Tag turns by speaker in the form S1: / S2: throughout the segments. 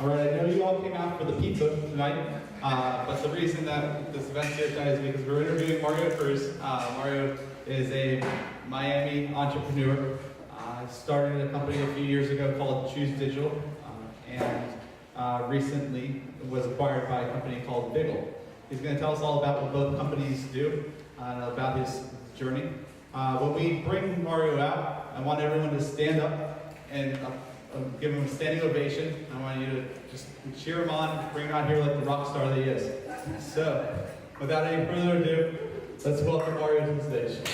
S1: All right, I know you all came out for the pizza tonight, but the reason that this event's here tonight is because we're interviewing Mario Cruz. Mario is a Miami entrepreneur. Started a company a few years ago called Choose Digital, and recently was acquired by a company called Viggle. He's going to tell us all about what both companies do and about his journey. When we bring Mario out, I want everyone to stand up and give him a standing ovation. I want you to just cheer him on, bring him out here like the rock star that he is. So, without any further ado, let's welcome Mario to the stage.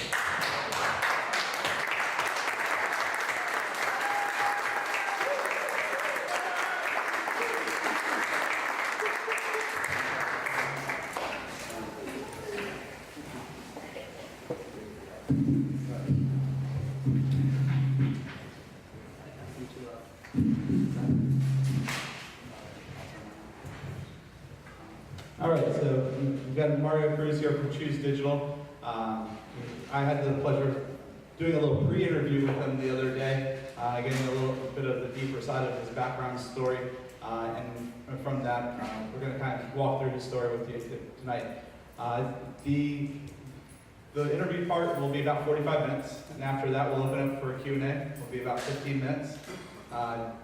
S1: All right, so we've got Mario Cruz here from Choose Digital. I had the pleasure of doing a little pre-interview with him the other day, getting a little bit of the deeper side of his background story, and from that, we're going to kind of walk through his story with you tonight. The interview part will be about 45 minutes, and after that, we'll open up for a Q&A. It'll be about 15 minutes.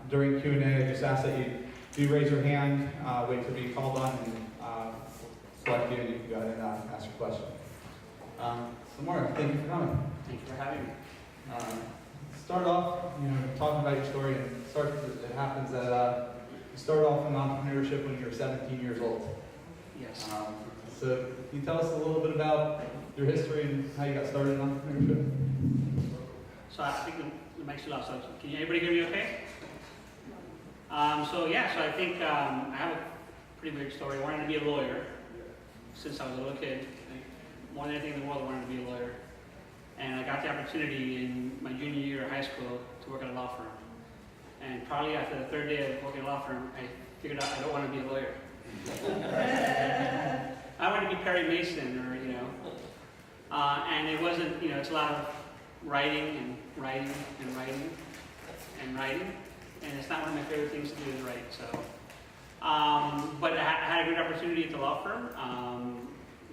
S1: During Q&A, I just ask that you do raise your hand, wait to be called on, and select you, and you can go ahead and ask your question. So Mario, thank you for coming.
S2: Thank you for having me.
S1: Start off, talking about your story, and it happens that you started off in entrepreneurship when you were 17 years old.
S2: Yes.
S1: So can you tell us a little bit about your history and how you got started in entrepreneurship?
S2: So I think the mic's too loud, so can everybody hear me okay? So I think I have a pretty weird story. I wanted to be a lawyer since I was a little kid. More than anything in the world, I wanted to be a lawyer. And I got the opportunity in my junior year of high school to work at a law firm. And probably after the third day of working at a law firm, I figured out I don't want to be a lawyer. I wanted to be Perry Mason, or and it wasn't. It's a lot of writing and writing and writing and writing, and it's not one of my favorite things to do is write. So, but I had a good opportunity at the law firm.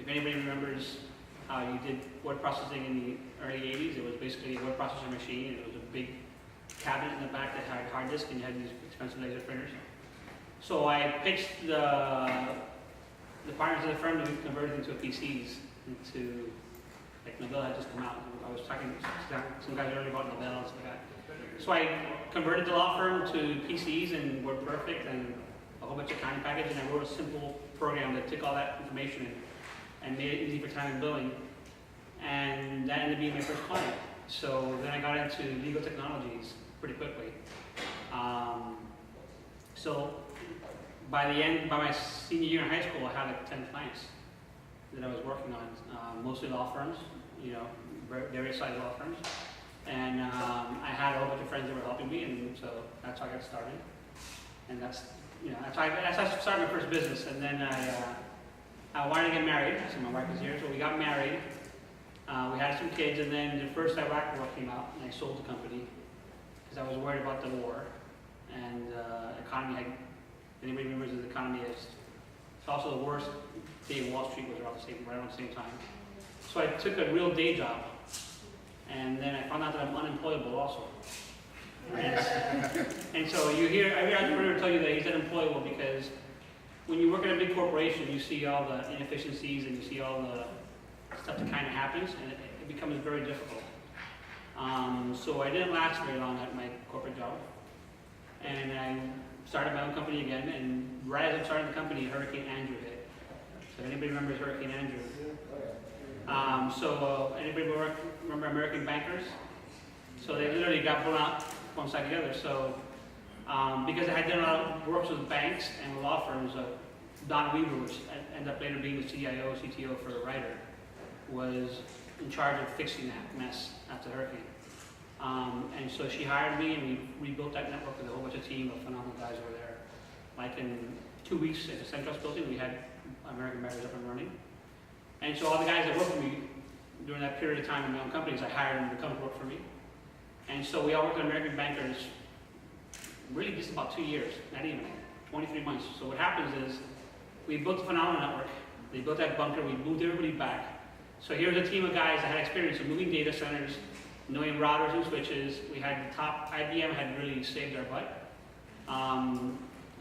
S2: If anybody remembers how you did word processing in the early 80s, it was basically a word processor machine, and it was a big cabinet in the back that had hard disk, and you had these expensive laser printers. So I pitched the partners of the firm to convert it into a PCs, into, like Novell had just come out. I was talking to some guys earlier about Novell and stuff like that. So I converted the law firm to PCs and WordPerfect and a whole bunch of accounting packages, and I wrote a simple program that took all that information and made it easy for time and billing. And that ended up being my first client. So then I got into legal technologies pretty quickly. So by my senior year in high school, I had like 10 clients that I was working on, mostly law firms, various size law firms. And I had a whole bunch of friends that were helping me, and so that's how I got started. And that's how I started my first business. And then I wanted to get married, so my wife was here, so we got married. We had some kids, and then the first Iraq war came out, and I sold the company because I was worried about the war. And economy anybody remembers the economy is, it's also the worst day in Wall Street was right around the same time. So I took a real day job, and then I found out that I'm unemployable also. And so you hear every entrepreneur tell you that he's unemployable because when you work at a big corporation, you see all the inefficiencies and you see all the stuff that kind of happens, and it becomes very difficult. So I didn't last very long at my corporate job, and I started my own company again, and right as I started the company, Hurricane Andrew hit. So anybody remembers Hurricane Andrew? Anybody remember American bankers? So they literally got blown out one side to the other. So because I had done a lot of work with banks and with law firms, Don Weaver, which ended up later being the CIO, CTO for Ryder, was in charge of fixing that mess after the hurricane. And so she hired me, and we rebuilt that network with a whole bunch of team of phenomenal guys over there. Like in 2 weeks at the Centros building, we had American Bankers up and running. And so all the guys that worked for me during that period of time in my own companies, I hired them to come work for me. And so we all worked at American Bankers really just about 2 years, not even. 23 months. So what happens is, we built a phenomenal network. They built that bunker, we moved everybody back. So here's a team of guys that had experience in moving data centers, knowing routers and switches. We had the top, IBM had really saved our butt.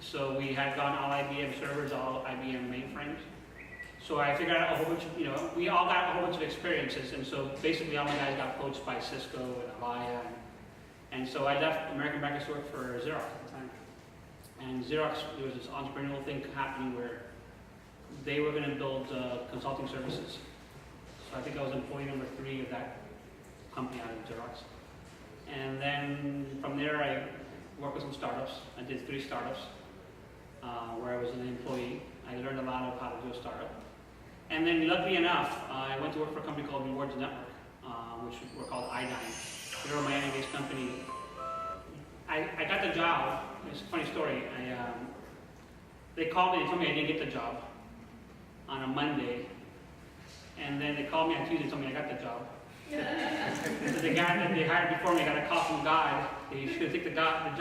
S2: So we had gone all IBM servers, all IBM mainframes. So I figured out a whole bunch of, we all got a whole bunch of experiences, and so basically all my guys got poached by Cisco and Avaya. And so I left American Bankers to work for Xerox at the time. And Xerox, there was this entrepreneurial thing happening where they were going to build consulting services. So I think I was employee number 3 of that company out of Xerox. And then from there I worked with some startups. I did 3 startups where I was an employee. I learned a lot of how to do a startup. And then luckily enough, I went to work for a company called Rewards Network, which were called iDine. They were a Miami-based company. I got the job. It's a funny story. They called me and told me I didn't get the job on a Monday. And then they called me on Tuesday and told me I got the job. So the guy that they hired before me got a call from God. He should take the job.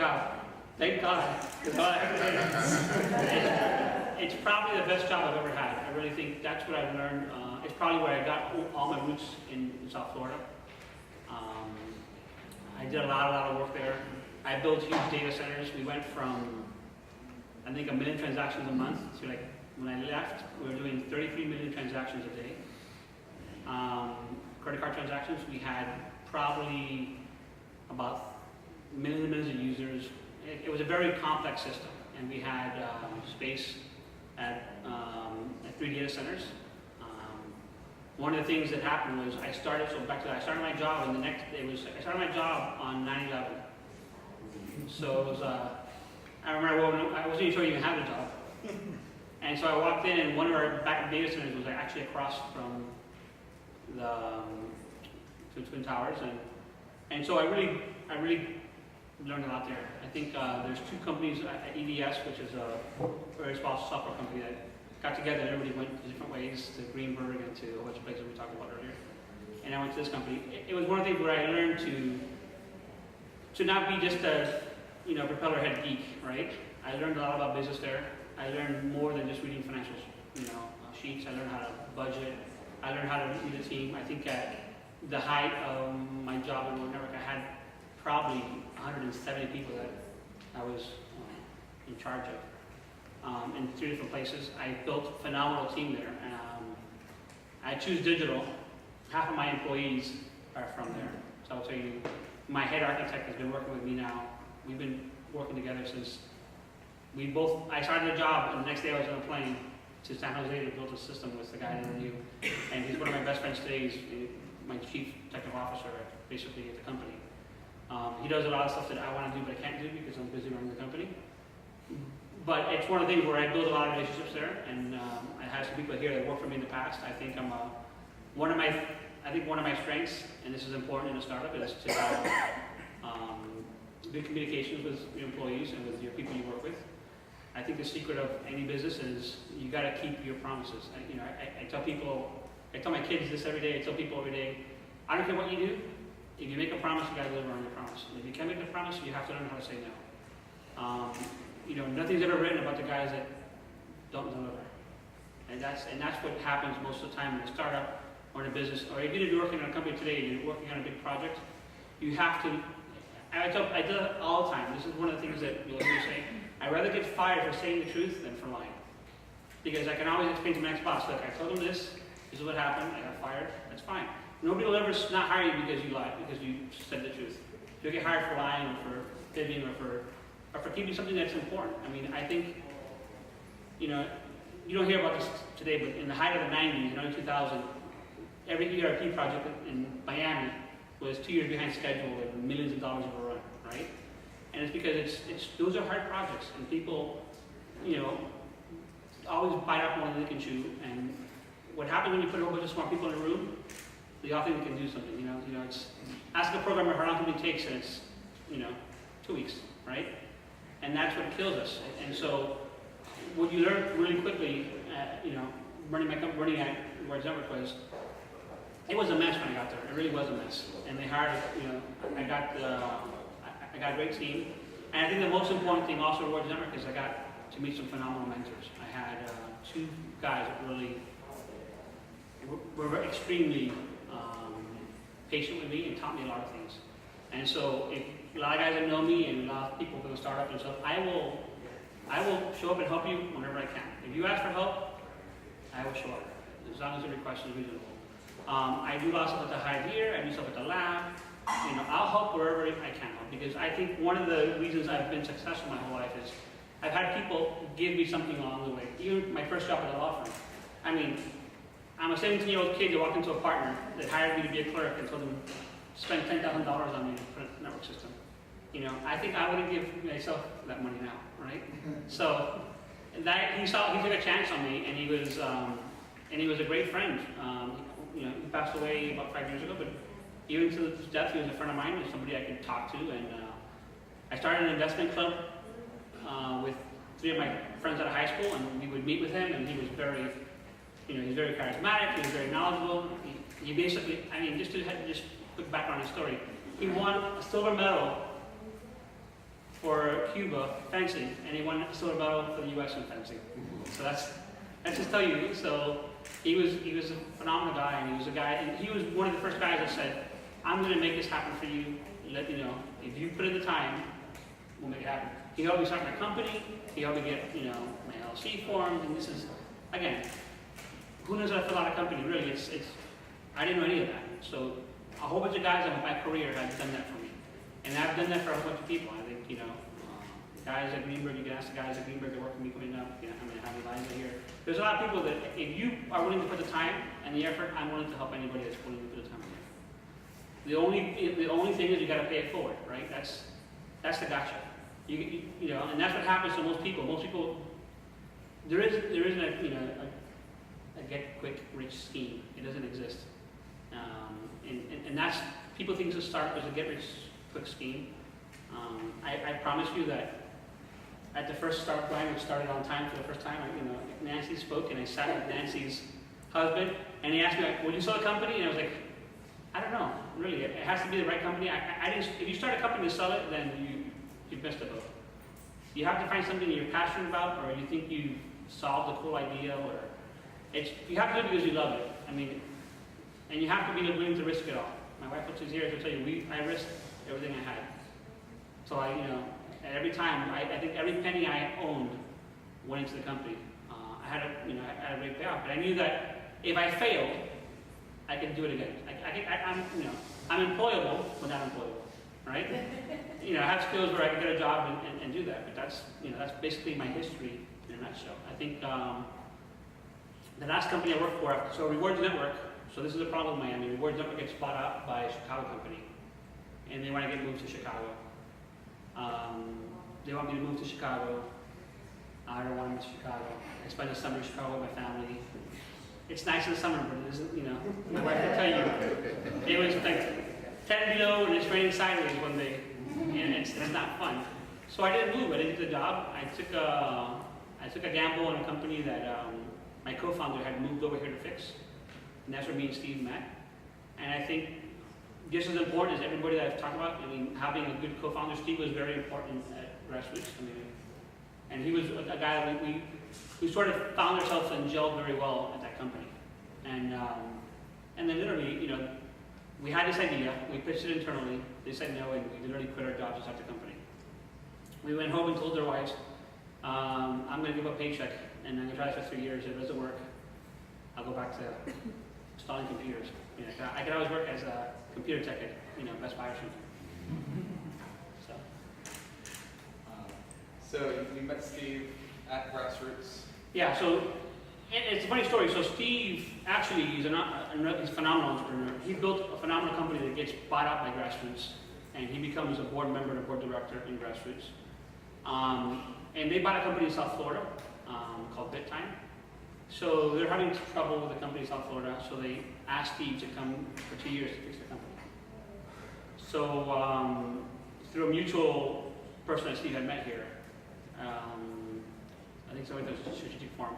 S2: Thank God. That's all I have to say. It's probably the best job I've ever had. I really think that's what I've learned. It's probably where I got all my roots in South Florida. I did a lot of work there. I built huge data centers. We went from, I think, 1 million transactions a month to like, when I left, we were doing 33 million transactions a day. Credit card transactions, we had probably about millions and millions of users. It was a very complex system, and we had space at 3 data centers. One of the things that happened was I started my job, and I started my job on 9/11. So it was, I remember I wasn't even sure you even had a job. And so I walked in, and one of our backup data centers was actually across from the Twin Towers, and so I really learned a lot there. I think there's 2 companies at EDS, which is a very small software company that got together, and everybody went different ways to Greenberg and to a bunch of places we talked about earlier. And I went to this company. It was one of the things where I learned to not be just a propeller head geek, right? I learned a lot about business there. I learned more than just reading financial sheets. I learned how to budget. I learned how to lead a team. I think at the height of my job at Rewards Network, I had probably 170 people that I was in charge of in 3 different places. I built a phenomenal team there. I choose digital. Half of my employees are from there. So I'll tell you, my head architect has been working with me now. We've been working together since I started the job, and the next day I was on a plane to San Jose to build a system with the guy that I knew. And he's one of my best friends today. He's my chief technical officer basically at the company. He does a lot of stuff that I want to do but I can't do because I'm busy running the company. But it's one of the things where I build a lot of relationships there, and I have some people here that worked for me in the past. I think one of my strengths, and this is important in a startup, is to have good communications with your employees and with your people you work with. I think the secret of any business is you got to keep your promises. I tell my kids this every day. I tell people every day, I don't care what you do. If you make a promise, you got to deliver on your promise. And if you can't make a promise, you have to learn how to say no. Nothing's ever written about the guys that don't deliver. And that's what happens most of the time in a startup or in a business, or even if you're working on a company today and you're working on a big project, you have to. I do it all the time. This is one of the things that you'll hear me say. I'd rather get fired for saying the truth than for lying. Because I can always explain to my next boss, look, I told him this is what happened, I got fired, that's fine. Nobody will ever not hire you because you lied, because you said the truth. You'll get hired for lying or for fibbing or for keeping something that's important. I mean, I think, you don't hear about this today, but in the height of the 90s, in early 2000, every ERP project in Miami was 2 years behind schedule and millions of dollars overrun, right? And it's because those are hard projects, and people, always bite off more than they can chew. And what happens when you put a whole bunch of smart people in a room, they all think they can do something. It's ask a programmer how long something takes, and it's 2 weeks, right? And that's what kills us. And so, what you learn really quickly, running at Rewards Network was, it was a mess when I got there. It really was a mess. And they hired, I got a great team. And I think the most important thing also at Rewards Network is I got to meet some phenomenal mentors. I had two guys that really were extremely patient with me and taught me a lot of things. And so if a lot of guys that know me and a lot of people who start up and stuff, I will show up and help you whenever I can. If you ask for help, I will show up, as long as the request is reasonable. I do a lot of stuff at the Hive here, I do stuff at the lab. You know, I'll help wherever I can help, because I think one of the reasons I've been successful my whole life is I've had people give me something along the way. Even my first job at a law firm. I mean, I'm a 17-year-old kid that walked into a partner that hired me to be a clerk and told them to spend $10,000 on me for the network system. You know, I think I wouldn't give myself that money now, right? So that he took a chance on me, and he was a great friend. You know, he passed away about 5 years ago, but even to his death, he was a friend of mine, and somebody I could talk to. And I started an investment club with 3 of my friends out of high school, and we would meet with him, and he was very, you know, he's very charismatic, he was very knowledgeable. He basically, I mean, just quick background on his story, he won a silver medal for Cuba fencing, and he won a silver medal for the U.S. in fencing. So that's just tell you. So he was a phenomenal guy, and he was a guy, and he was one of the first guys that said, "I'm going to make this happen for you. Let you know, if you put in the time, we'll make it happen." He helped me start my company. He helped me get, you know, my LLC formed, and this is, again, who knows how to fill out a company? Really, I didn't know any of that. So a whole bunch of guys in my career have done that for me, and I've done that for a whole bunch of people. I think, you know, guys at Greenberg, you can ask the guys at Greenberg that work with me coming up. You know, I mean, I have Eliza here. There's a lot of people that, if you are willing to put the time and the effort, I'm willing to help anybody that's willing to put the time and the effort. The only thing is you got to pay it forward, right? That's the gotcha. You know, and that's what happens to most people. Most people, there isn't a, you know, a get quick rich scheme. It doesn't exist. And that's, people think to start as a get rich quick scheme. I promise you that at the first start line, we started on time for the first time. You know, Nancy spoke, and I sat with Nancy's husband, and he asked me, like, "Will you sell a company?" And I was like, "I don't know, really. It has to be the right company. I didn't. If you start a company to sell it, then you've missed the boat. You have to find something you're passionate about, or you think you solved a cool idea, or you have to do it because you love it. I mean, and you have to be willing to risk it all. My wife, which is here, she'll tell you, I risked everything I had. So you know, every time, I think every penny I owned went into the company. I had a great payoff, but I knew that if I failed, I could do it again. I'm employable, but not employable, right? You know, I have skills where I can get a job and do that, but that's basically my history in a nutshell. I think the last company I worked for, so Rewards Network, so this is a problem in Miami. Rewards Network gets bought out by a Chicago company, and they want to get moved to Chicago. They want me to move to Chicago. I don't want to move to Chicago. I spend the summer in Chicago with my family. It's nice in the summer, but it isn't, you know, my wife will tell you. It was like 10 below and it's raining sideways one day, and it's not fun. So I didn't move. I didn't do the job. I took a gamble on a company that my co-founder had moved over here to fix, and that's where me and Steve met. And I think just as important as everybody that I've talked about, I mean, having a good co-founder, Steve was very important at Grassroots. I mean, and he was a guy that we sort of found ourselves and gelled very well at that company. And then literally, you know, we had this idea, we pitched it internally, they said no, and we literally quit our jobs to start the company. We went home and told their wives, I'm going to give a paycheck, and I'm going to try this for 3 years. If it doesn't work, I'll go back to installing computers. You know, I could always work as a computer tech at, you know, Best Buy or something.
S1: So you met Steve at Grassroots.
S2: Yeah, so it's a funny story. So Steve actually he's a phenomenal entrepreneur. He built a phenomenal company that gets bought out by Grassroots, and he becomes a board member and a board director in Grassroots. And they bought a company in South Florida called BitTime. So they're having trouble with the company in South Florida, so they asked Steve to come for 2 years to fix the company. So through a mutual person that Steve had met here, I think somebody that was a strategic forum,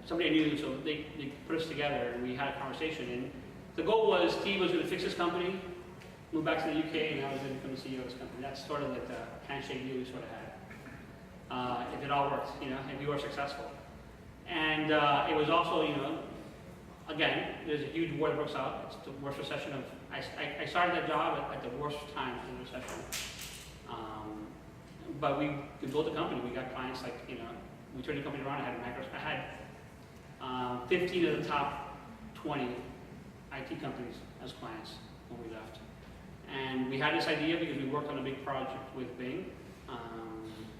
S2: somebody I knew, so they put us together and we had a conversation. And the goal was Steve was going to fix his company, move back to the UK, and I was going to become the CEO of his company. That's sort of like the handshake deal we sort of had. if it all worked, if you were successful. And it was also, again, there's a huge war that breaks out. It's the worst recession of, I started that job at the worst time in the recession. But we built a company. We got clients like, we turned the company around. I had 15 of the top 20 IT companies as clients when we left. And we had this idea because we worked on a big project with Bing.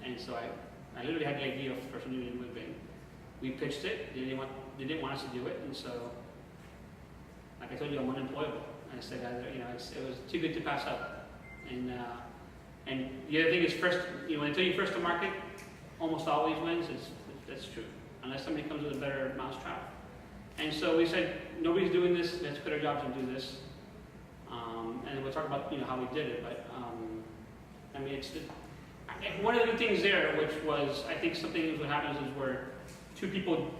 S2: And so I literally had the idea of first meeting with Bing. We pitched it. They didn't want us to do it. And so, like I told you, I'm unemployable. And I said, it was too good to pass up. And the other thing is, first, when I tell you first to market, almost always wins. That's true, unless somebody comes with a better mousetrap. And so we said, nobody's doing this. Let's quit our jobs and do this. And we'll talk about how we did it. But one of the things there, which was I think something that happens is where two people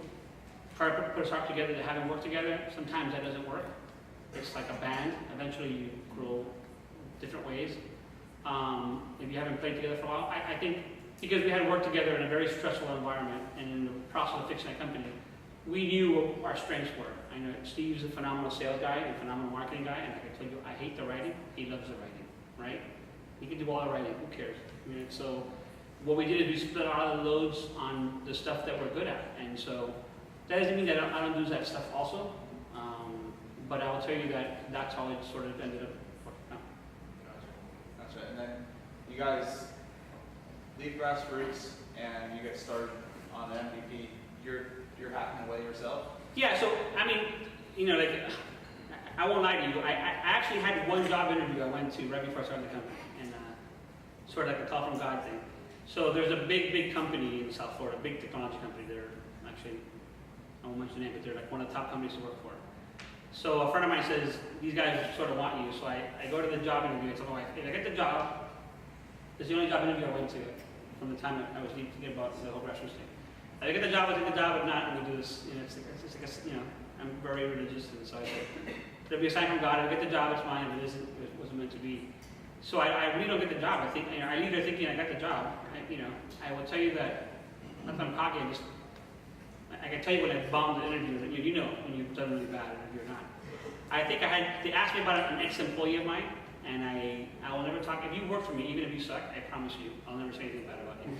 S2: try to put a stock together that haven't worked together. Sometimes that doesn't work. It's like a band. Eventually, you grow different ways. If you haven't played together for a while, I think because we had worked together in a very stressful environment and in the process of fixing that company, we knew what our strengths were. I know Steve's a phenomenal sales guy and a phenomenal marketing guy, and like I told you, I hate the writing. He loves the writing, right? He can do all the writing. Who cares? So what we did is we split all the loads on the stuff that we're good at, and so that doesn't mean that I don't do that stuff also. But I will tell you that that's how it sort of ended up working out.
S3: Gotcha. And then you guys leave grassroots and you get started on the MVP. You're hacking away yourself.
S2: Yeah. So I won't lie to you. I actually had one job interview I went to right before I started the company, and sort of like a call from God thing. So there's a big company in South Florida, big technology company. They're actually, I won't mention the name, but they're like one of the top companies to work for. So a friend of mine says, these guys sort of want you. So I go to the job interview and tell my wife, if I get the job, it's the only job interview I went to from the time I was thinking about the whole grassroots thing. If I get the job, I take the job. If not, I'm going to do this. I'm very religious, and so I said, there'll be a sign from God. If I get the job, it's mine. If it isn't, it wasn't meant to be. So I really don't get the job. I think I leave there thinking I got the job. I will tell you that, not that I'm cocky, I can tell you when I bombed the interview that you know when you've done really bad or you're not. I think they asked me about an ex-employee of mine, and I will never talk. If you work for me, even if you suck, I promise you, I'll never say anything bad about you,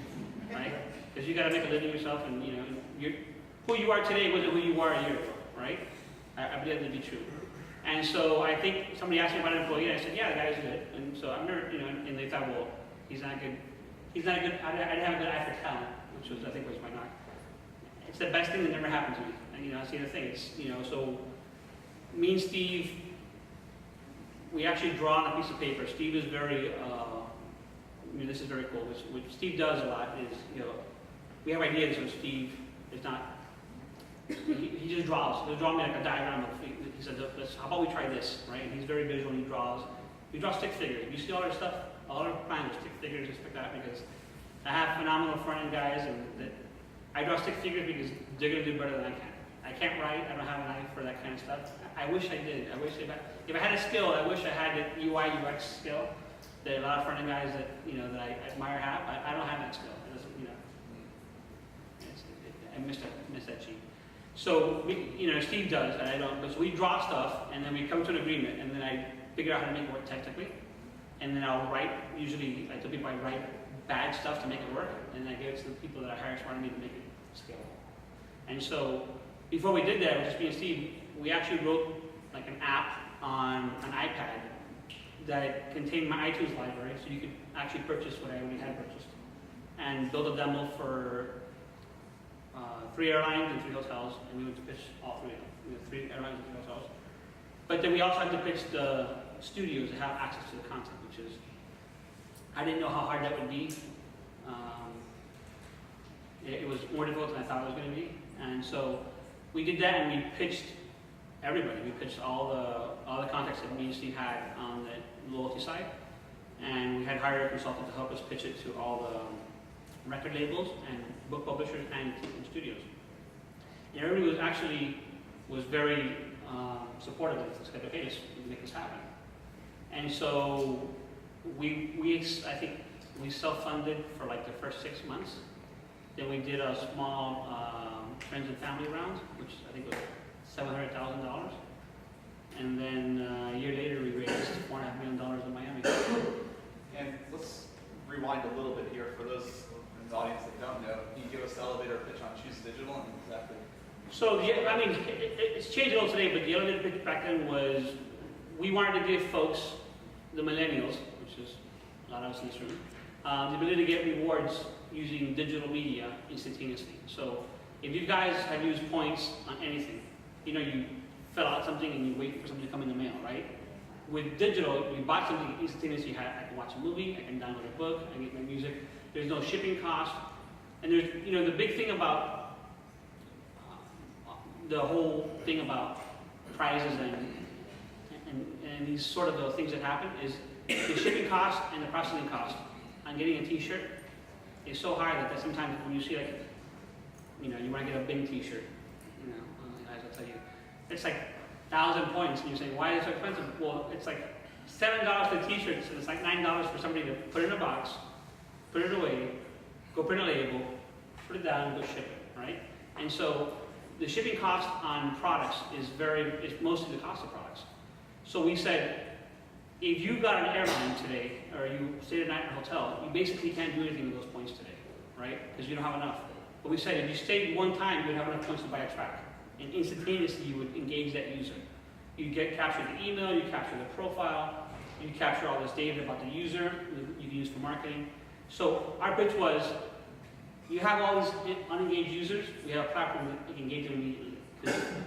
S2: right? Because you got to make a living yourself, and who you are today wasn't who you were a year ago, right? I believe that to be true. And so I think somebody asked me about an employee, and I said, yeah, the guy's good. And so I've never, and they thought, well, he's not good. He's not a good. I didn't have a good eye for talent, which was I think was my knock. It's the best thing that never happened to me. And that's the other thing. It's so me and Steve, we actually draw on a piece of paper. Steve is very, this is very cool. What Steve does a lot is, we have ideas, so Steve is not. He just draws. He'll draw me like a diagram of. He said, "How about we try this?" Right? And he's very visual. And he draws stick figures. You see all our stuff, all our plans are stick figures, just like that. Because I have phenomenal front-end guys, and that I draw stick figures because they're gonna do better than I can. I can't write. I don't have an eye for that kind of stuff. I wish I did. I wish if I had a skill, I wish I had the UI UX skill that a lot of front-end guys that that I admire have. I don't have that skill. It doesn't, I missed that cheat. So Steve does, and I don't. But so we draw stuff, and then we come to an agreement, and then I figure out how to make it work technically, and then I'll write. Usually, I tell people I write bad stuff to make it work, and then I give it to the people that I hire smarter than me to make it scalable. And so before we did that, with just me and Steve, we actually wrote like an app on an iPad that contained my iTunes library, so you could actually purchase what I already had purchased, and build a demo for 3 airlines and 3 hotels, and we went to pitch all 3 of them. We had 3 airlines and 3 hotels. But then we also had to pitch the studios that have access to the content, which is, I didn't know how hard that would be. It was more difficult than I thought it was going to be. And so we did that, and we pitched everybody. We pitched all the contacts that me and Steve had on the loyalty side. And we had hired a consultant to help us pitch it to all the record labels and book publishers and studios. And everybody was very supportive of this. Like, okay, let's make this happen. And so I think we self-funded for like the first 6 months, Then we did a small friends and family round, which I think was $700,000. And then a year later, we raised $4.5 million in Miami.
S3: And let's rewind a little bit here for those in the audience that don't know. Can you give us the elevator pitch on Choose Digital and exactly?
S2: So, I mean, it's changed a little today, but the elevator pitch back then was we wanted to give folks, the millennials, which is a lot of us in this room, the ability to get rewards using digital media instantaneously. So if you guys have used points on anything, you fill out something and you wait for something to come in the mail, right? With digital, you buy something instantaneously. I can watch a movie, I can download a book, I can get my music. There's no shipping cost. And there's, the big thing about the whole thing about prizes and these sort of the things that happen is the shipping cost and the processing cost on getting a t-shirt is so high that sometimes when you see you want to get a Bing t-shirt, guys will tell you, it's like 1,000 points and you're saying, why is it so expensive? Well, it's like $7 for the t-shirt, so it's like $9 for somebody to put it in a box, put it away, go print a label, put it down, and go ship it, right? And so the shipping cost on products is mostly the cost of products. So we said, if you got an airline today, or you stayed a night in a hotel, you basically can't do anything with those points today, right? Because you don't have enough. But we said, if you stayed one time, you would have enough points to buy a track. And instantaneously, you would engage that user. You capture the email, you capture the profile, you capture all this data about the user, you can use for marketing. So our pitch was, you have all these unengaged users, we have a platform that you can engage them immediately.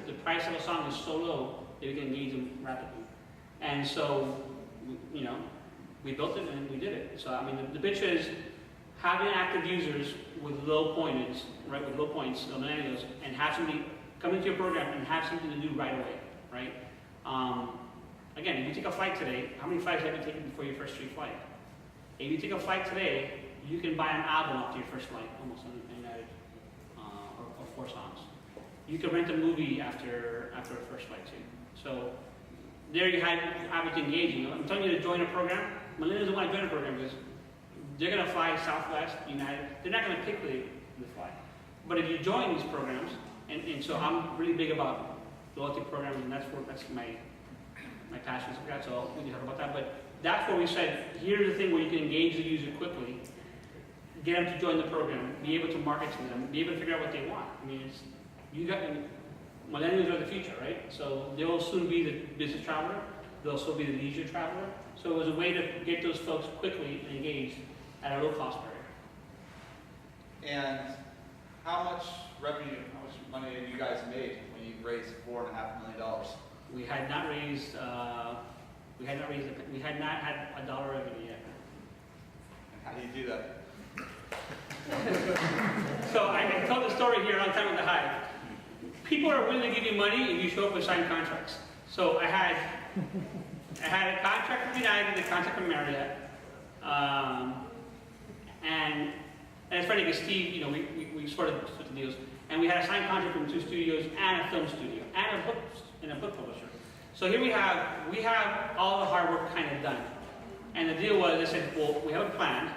S2: The price of a song is so low that we can engage them rapidly. And so, we built it and we did it. So, I mean, the pitch is having active users with low points, right, with low points, millennials, and have somebody come into your program and have something to do right away, right? Again, if you take a flight today, how many flights have you taken before your first street flight? If you take a flight today, you can buy an album after your first flight, almost on United, or 4 songs. You can rent a movie after a first flight too. So there you have it engaging. I'm telling you to join a program. Millennials don't want to join a program because they're going to fly Southwest, United. They're not going to pick the fly. But if you join these programs, and so I'm really big about loyalty programs, and that's my passion. So we can talk about that. But that's where we said, here's the thing where you can engage the user quickly, get them to join the program, be able to market to them, be able to figure out what they want. I mean, millennials are the future, right? So they'll soon be the business traveler. They'll also be the leisure traveler. So it was a way to get those folks quickly and engaged at a low cost barrier.
S3: And how much revenue, how much money have you guys made when you raised $4.5 million?
S2: We had not had a dollar revenue yet.
S3: And how do you do that?
S2: So I told the story here on time with the Hive. People are willing to give you money if you show up with signed contracts. So I had a contract with United, a contract with Marriott, and it's funny because Steve, we sort of switched the deals, and we had a signed contract from 2 studios and a film studio and a book publisher. So here we have all the hard work kind of done, and the deal was, they said, well, we have a plan.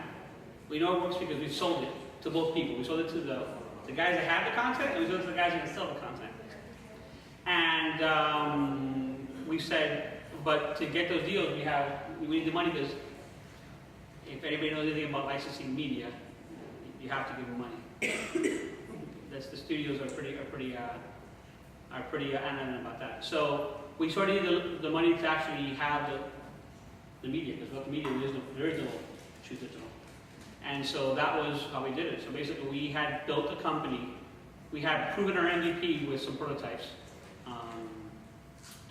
S2: We know it works because we sold it to both people. We sold it to the guys that have the content, and we sold it to the guys that can sell the content. And we said, but to get those deals, we need the money because if anybody knows anything about licensing media, you have to give them money. The studios are pretty adamant about that. So we sort of need the money to actually have the media, because without the media, there is no Choose Digital. And so that was how we did it. So basically, we had built a company. We had proven our MVP with some prototypes.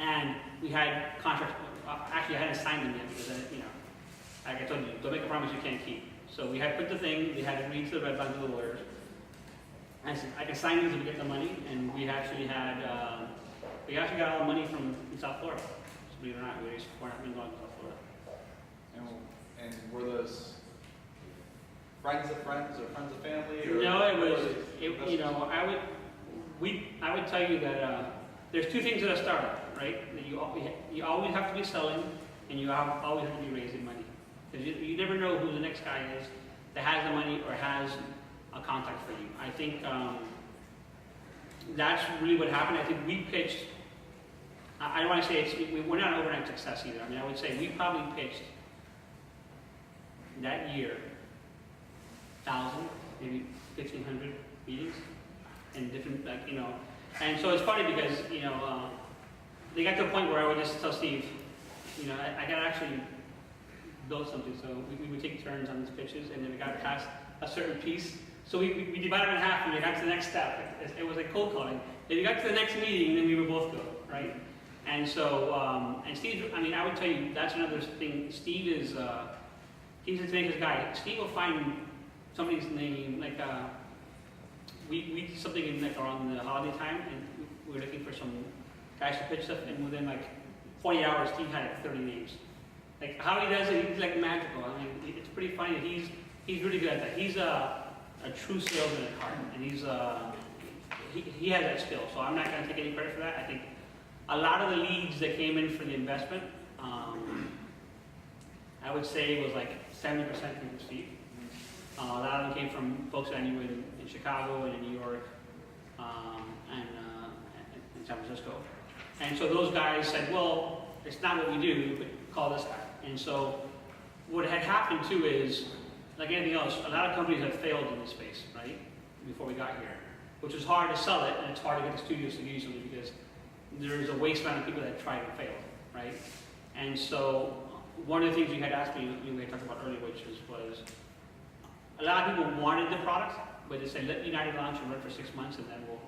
S2: And we had contracts. Actually, I hadn't signed them yet because, like I told you, don't make a promise you can't keep. So we had put the thing, we had agreed to the red lines of the lawyers. I said, I can sign these if we get the money. And we actually got all the money from South Florida. So believe it or not, we raised $4.5 million in South Florida.
S3: And were those friends of friends or friends of family? Or
S2: no, I would tell you that there's 2 things at a startup, right? That you always have to be selling, and you always have to be raising money. Because you never know who the next guy is that has the money or has a contact for you. I think that's really what happened. I think we pitched, I don't want to say we're not an overnight success either. I mean, I would say we probably pitched that year 1,000, maybe 1,500 meetings and different, like, you know. And so it's funny because, you know, they got to a point where I would just tell Steve, you know, I got to actually build something. So we would take turns on these pitches, and then we got past a certain piece. So we divided it in half, and we got to the next step. It was like cold calling. Then we got to the next meeting, and then we would both go, right? And so, and Steve, I mean, I would tell you, that's another thing. Steve is, he's a tenacious guy. Steve will find somebody's name, like, we did something in, like, around the holiday time, and we were looking for some guys to pitch stuff, and within, like, 40 hours, Steve had, like, 30 names. Like, how he does it, he's, like, magical. I mean, it's pretty funny. He's really good at that. He's a true salesman at heart, and he has that skill, so I'm not going to take any credit for that. I think a lot of the leads that came in for the investment, I would say was like 70% from Steve. A lot of them came from folks that I knew in Chicago and in New York and in San Francisco. And so those guys said, well, it's not what we do, but call this guy. And so what had happened too is, like anything else, a lot of companies have failed in this space, right, before we got here, which is hard to sell it, and it's hard to get the studios to do something because there's a wasteland of people that tried and failed, right? And so one of the things you had asked me, we had talked about earlier, which was a lot of people wanted the product, but they said, let United launch and run for 6 months, and then we'll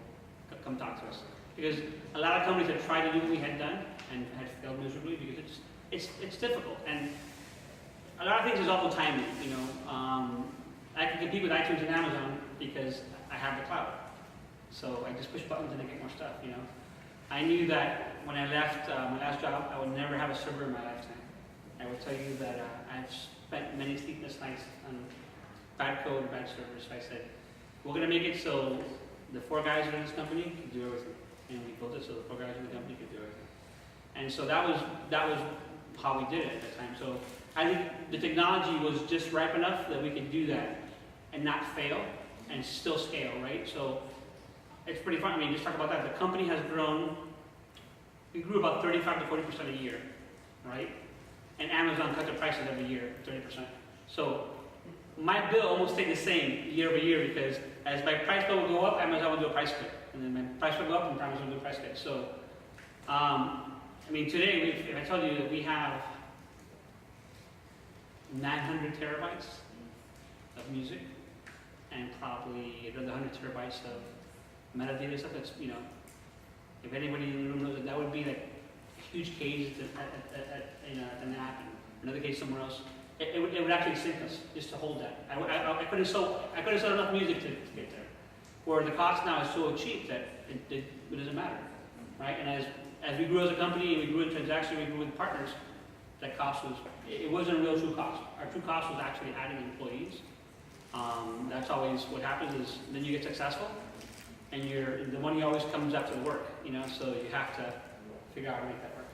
S2: come talk to us. Because a lot of companies had tried to do what we had done and had failed miserably because it's difficult. And a lot of things is also timing, you know. I can compete with iTunes and Amazon because I have the cloud. So I just push buttons and I get more stuff, you know. I knew that when I left my last job, I would never have a server in my lifetime. I will tell you that I've spent many sleepless nights on bad code, bad servers. So I said, we're going to make it so the 4 guys in this company can do everything. And we built it so the 4 guys in the company could do everything. And so that was how we did it at that time. So I think the technology was just ripe enough that we could do that and not fail and still scale, right? So it's pretty fun. I mean, just talk about that. The company has grown. We grew about 35 to 40% a year, right? And Amazon cut their prices every year, 30%. So my bill almost stayed the same year over year because as my price bill would go up, Amazon would do a price cut. And then my price would go up and Amazon would do a price cut. So, I mean, today, if I told you that we have 900 terabytes of music and probably another 100 terabytes of metadata stuff, that's, you know, if anybody in the room knows that would be like a huge cage at the NAP and another cage somewhere else. It would actually sink us just to hold that. I couldn't sell enough music to get there. Where the cost now is so cheap that it doesn't matter, right? And as we grew as a company and we grew in transaction, we grew with partners, that cost it wasn't a real true cost. Our true cost was actually adding employees. That's always what happens is then you get successful and the money always comes after the work, you know, so you have to figure out how to make that work.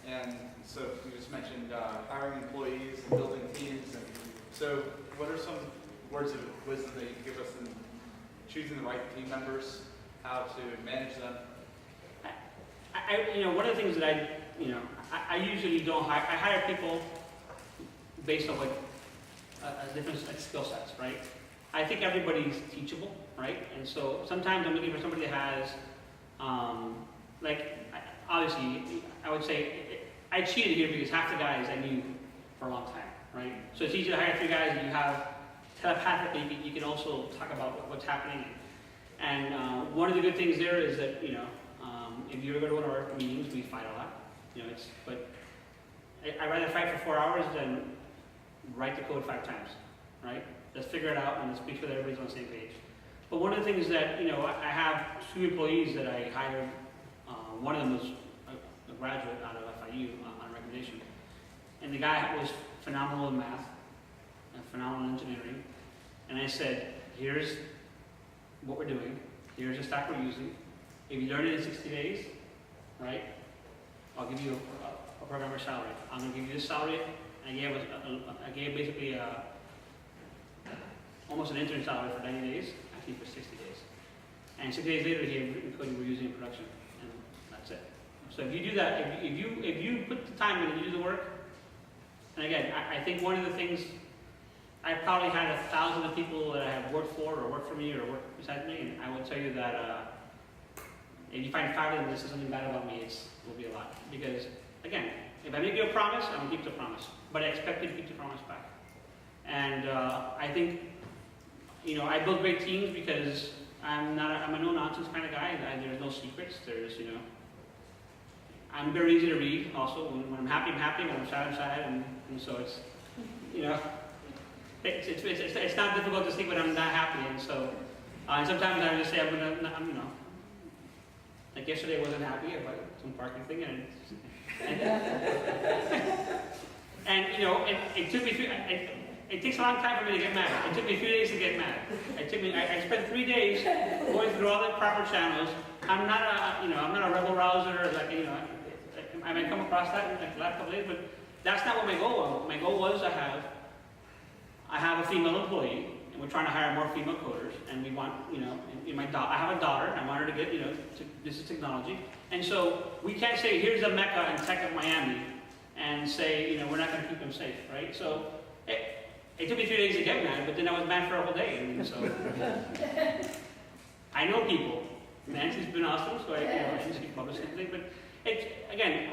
S3: And so you just mentioned hiring employees and building teams. And so what are some words of wisdom that you can give us in choosing the right team members, how to manage them?
S2: You know, one of the things that I usually don't hire, I hire people based on like different skill sets, right? I think everybody's teachable, right? And so sometimes I'm looking for somebody that has, obviously, I would say, I cheated here because half the guys I knew for a long time, right? So it's easy to hire 3 guys and you have telepathically, you can also talk about what's happening. And one of the good things there is that, you know, if you ever go to one of our meetings, we fight a lot. You know, but I'd rather fight for 4 hours than write the code 5 times, right? Let's figure it out and let's make sure that everybody's on the same page. But one of the things that, you know, I have 2 employees that I hired. One of them was a graduate out of FIU on recommendation. And the guy was phenomenal in math and phenomenal in engineering. And I said, here's what we're doing. Here's the stack we're using. If you learn it in 60 days, right, I'll give you a programmer salary. I'm going to give you this salary. And I gave basically almost an intern salary for 90 days, I think for 60 days. And 60 days later, he had written code we were using in production, and that's it. So if you do that, if you put the time in and you do the work, and again, I think one of the things, I probably had 1,000 of people that I have worked for or worked for me or worked beside me, and I will tell you that if you find 5 of them that says something bad about me, it will be a lot. Because again, if I make you a promise, I'm gonna keep the promise, but I expect you to keep the promise back. And I think, you know, I build great teams because I'm a no-nonsense kind of guy. There's no secrets. There's, you know, I'm very easy to read. Also, when I'm happy, I'm happy. When I'm sad, and so it's, you know, it's not difficult to see when I'm not happy. And so, and sometimes I just say I'm you know, like yesterday I wasn't happy about some parking thing, and you know, it took me it takes a long time for me to get mad. It took me 3 days to get mad. I spent 3 days going through all the proper channels. I'm not a rebel rouser, like, you know, I might come across that in the last couple days, but that's not what my goal was. My goal was I have a female employee, and we're trying to hire more female coders, and we want, you know, I have a daughter, and I want her to get, you know, this is technology. And so we can't say, here's the Mecca and Tech of Miami, and say, you know, we're not going to keep them safe, right? So it took me 3 days to get mad, but then I was mad for a whole day. And so I know people. Nancy's been awesome, so I can speak publicly. But again,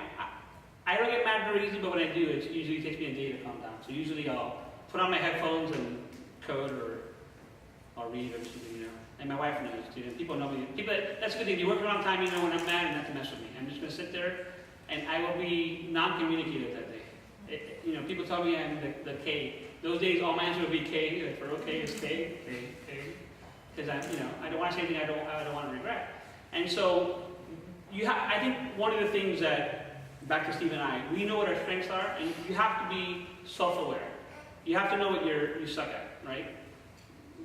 S2: I don't get mad very easily, but when I do, it usually takes me a day to calm down. So usually I'll put on my headphones and code, or I'll read or something, you know. And my wife knows too. And people know me. That's a good thing. You work a long time, you know when I'm mad, and not to mess with me. I'm just going to sit there, and I will be non-communicative that day. You know, people tell me I'm the K. Those days, all my answer would be K. Like for okay is K. Because I don't want to say anything I don't want to regret. And so, I think one of the things that, back to Steve and I, we know what our strengths are, and you have to be self-aware. You have to know what you suck at, right?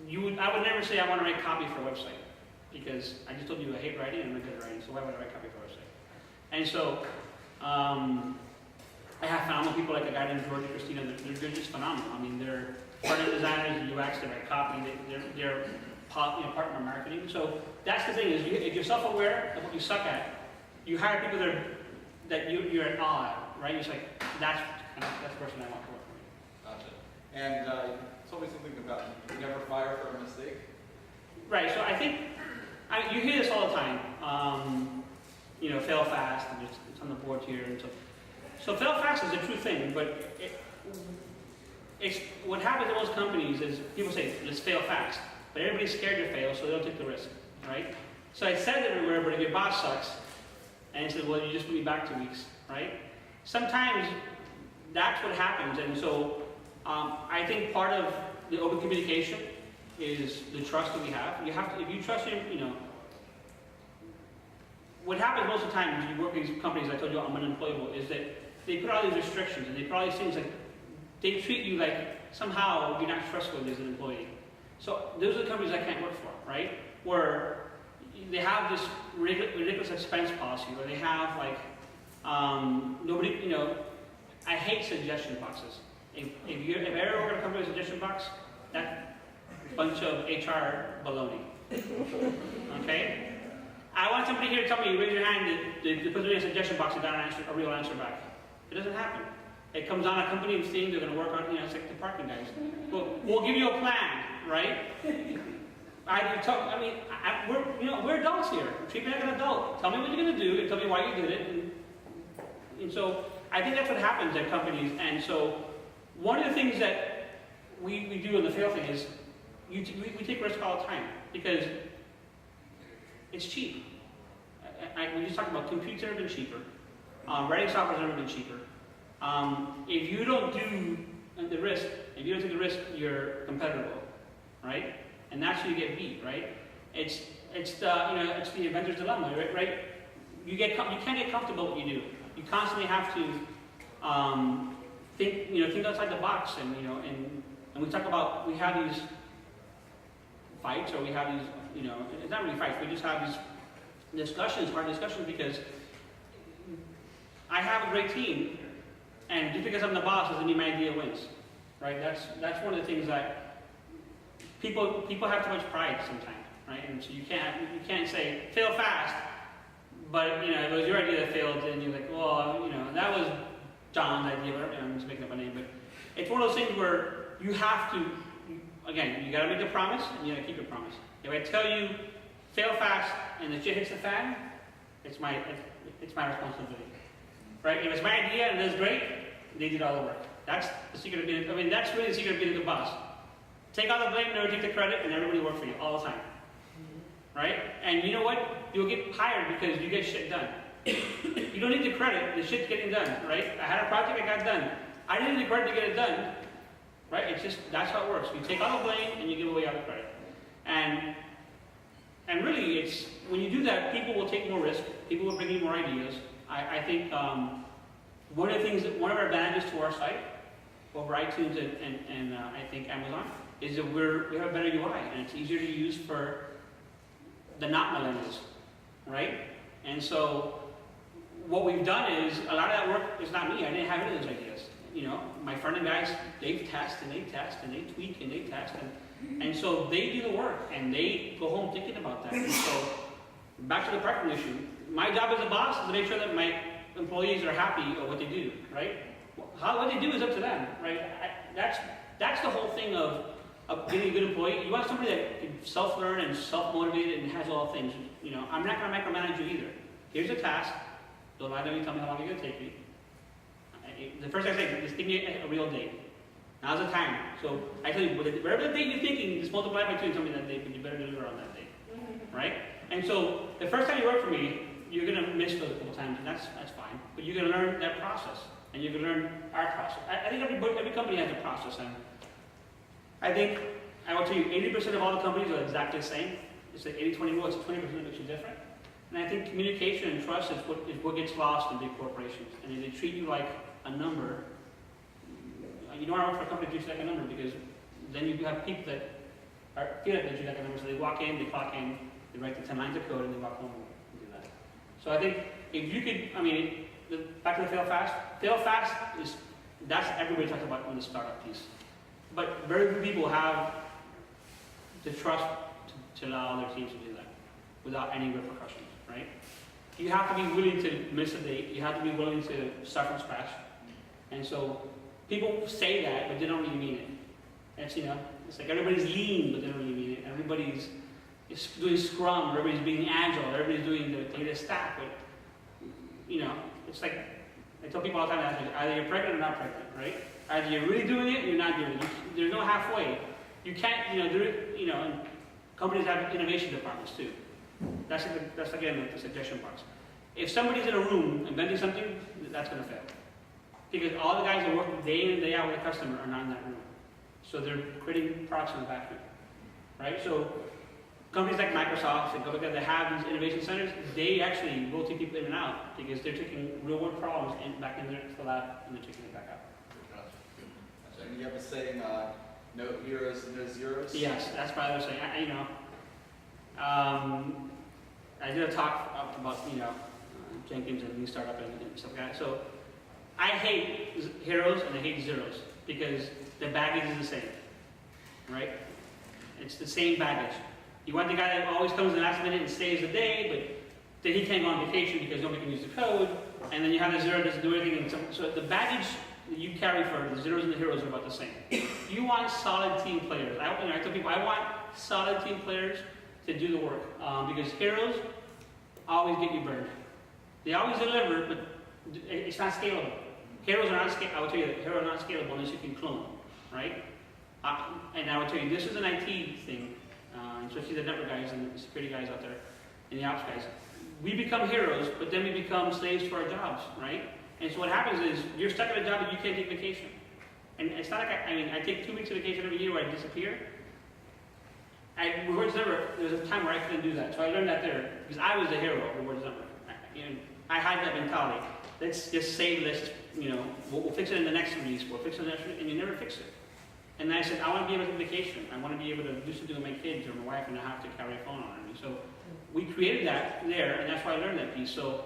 S2: I would never say I want to write copy for a website, because I just told you I hate writing and I'm not good at writing, so why would I write copy for a website? And so, I have phenomenal people like a guy named George and Christina. They're just phenomenal. I mean, they're front-end designers, UX, they write copy, they're partner marketing. So that's the thing, is if you're self-aware of what you suck at, you hire people that you're at awe at, right? You're just like, that's the person I want to work for me.
S3: Gotcha. And tell me something about you never fire for a mistake.
S2: Right, so I think, you hear this all the time. You know, fail fast, and it's on the board here, and so fail fast is a true thing, but it's what happens in most companies is people say, let's fail fast. But everybody's scared to fail, so they don't take the risk, right? So I said it everywhere, but if your boss sucks, and he said, well, you just put me back 2 weeks, right? Sometimes that's what happens, and so I think part of the open communication is the trust that we have. You have to, if you trust him, you know, what happens most of the time when you work with these companies, I told you I'm unemployable, is that they put all these restrictions, and they put all these things like, they treat you like somehow you're not trustworthy as an employee. So those are the companies I can't work for, right? Where they have this ridiculous expense policy, or they have like, nobody, you know, I hate suggestion boxes. If I ever work at a company with a suggestion box, that's a bunch of HR baloney, okay? I want somebody here to tell me, raise your hand, to put in a suggestion box and got a real answer back. It doesn't happen. It comes on a company thing, they're going to work on, you know, it's like the parking guys. Well, we'll give you a plan, right? We're adults here. Treat me like an adult. Tell me what you're going to do, and tell me why you did it. And so, I think that's what happens at companies. And so, one of the things that we do in the fail thing is, we take risks all the time, because it's cheap. We just talked about computers have never been cheaper. Writing software has never been cheaper. If you don't do the risk, if you don't take the risk, you're competitive, right? And that's where you get beat, right? It's the inventor's dilemma, right? You can't get comfortable with what you do. You constantly have to think outside the box, and we talk about, we have these fights, or we have these, it's not really fights, we just have these discussions, hard discussions, because I have a great team, and just because I'm the boss doesn't mean my idea wins, right? That's one of the things that people have too much pride sometimes, right? And so you can't say fail fast, but you know if it was your idea that failed, and you're like, well, you know, that was John's idea, whatever. I'm just making up a name, but it's one of those things where you have to, again, you got to make the promise and you got to keep your promise. If I tell you fail fast and the shit hits the fan, it's my responsibility, right? If it's my idea and it's great, they did all the work. That's the secret of being. I mean, that's really the secret of being a good boss. Take all the blame, never take the credit, and everybody will work for you all the time, right? And you know what? You'll get hired because you get shit done. You don't need the credit, the shit's getting done, right? I had a project, I got done. I didn't need the credit to get it done, right? It's just, that's how it works. You take all the blame and you give away all the credit. And really, it's, when you do that, people will take more risk, people will bring you more ideas. I think one of our advantages to our site, over iTunes and I think Amazon, is that we have a better UI, and it's easier to use for the not millennials, right? And so, what we've done is, a lot of that work is not me. I didn't have any of those ideas. You know, my front end guys, they test and they test and they tweak and they test, and so they do the work and they go home thinking about that. And so, back to the parking issue. My job as a boss is to make sure that my employees are happy of what they do, right? What they do is up to them, right? That's the whole thing of getting a good employee. You want somebody that can self-learn and self-motivated and has all things. You know, I'm not going to micromanage you either. Here's a task. Don't lie to me, tell me how long you're going to take me. The first thing I say is give me a real date. Now's the time. So I tell you, whatever the date you're thinking, just multiply by 2 and tell me that date, but you better deliver on that date. Right? And so the first time you work for me, you're going to miss those a couple times, and that's fine. But you're going to learn that process, and you're going to learn our process. I think every company has a process, and I think, I will tell you, 80% of all the companies are exactly the same. It's like 80-20 rule, it's 20% that makes you different. And I think communication and trust is what gets lost in big corporations. And if they treat you like a number, you don't want to work for a company that treats you like a number, because then you have people that feel like they treat you like a number. So they walk in, they clock in, they write the 10 lines of code, and they walk home and do that. So I think if you could, I mean, back to the fail fast. Fail fast that's everybody talks about in the startup piece. But very few people have the trust to allow their teams to do that without any repercussions, right? You have to be willing to miss a date. You have to be willing to start from scratch. And so people say that, but they don't really mean it. It's, you know, it's like everybody's lean, but they don't really mean it. Everybody's doing Scrum, everybody's being agile, everybody's doing the data stack. But, you know, it's like, I tell people all the time, either you're pregnant or not pregnant, right? Either you're really doing it or you're not doing it. There's no halfway. You can't, and companies have innovation departments too. That's again the suggestion box. If somebody's in a room inventing something, that's going to fail. Because all the guys that work day in and day out with a customer are not in that room. So they're creating products in the factory, right? So companies like Microsoft and companies that have these innovation centers, they actually rotate people in and out because they're taking real world problems back in the lab and they're taking it back out.
S3: And you have a saying, no heroes, no zeros?
S2: Yes, that's what I was saying. I did a talk about, Jenkins and new startup and stuff like that. So I hate heroes and I hate zeros because the baggage is the same, right? It's the same baggage. You want the guy that always comes in the last minute and stays the day, but then he can't go on vacation because nobody can use the code, and then you have the zero that doesn't do anything. So the baggage that you carry for the zeros and the heroes are about the same. You want solid team players. I tell people I want solid team players to do the work because heroes always get you burned. They always deliver, but it's not scalable. Heroes are not scalable. I will tell you that heroes are not scalable unless you can clone, right? And I will tell you, this is an IT thing, especially the network guys and the security guys out there, and the ops guys. We become heroes, but then we become slaves to our jobs, right? And so what happens is you're stuck at a job and you can't take vacation. And it's not like I take 2 weeks of vacation every year where I disappear. Rewards Network, there was a time where I couldn't do that. So I learned that there, because I was the hero of Rewards Network. I had that mentality. Let's just save this, we'll fix it in the next release, we'll fix it in the next release, and you never fix it. And then I said, I want to be able to take vacation. I want to be able to do something with my kids or my wife and not have to carry a phone on me. So we created that there, and that's why I learned that piece. So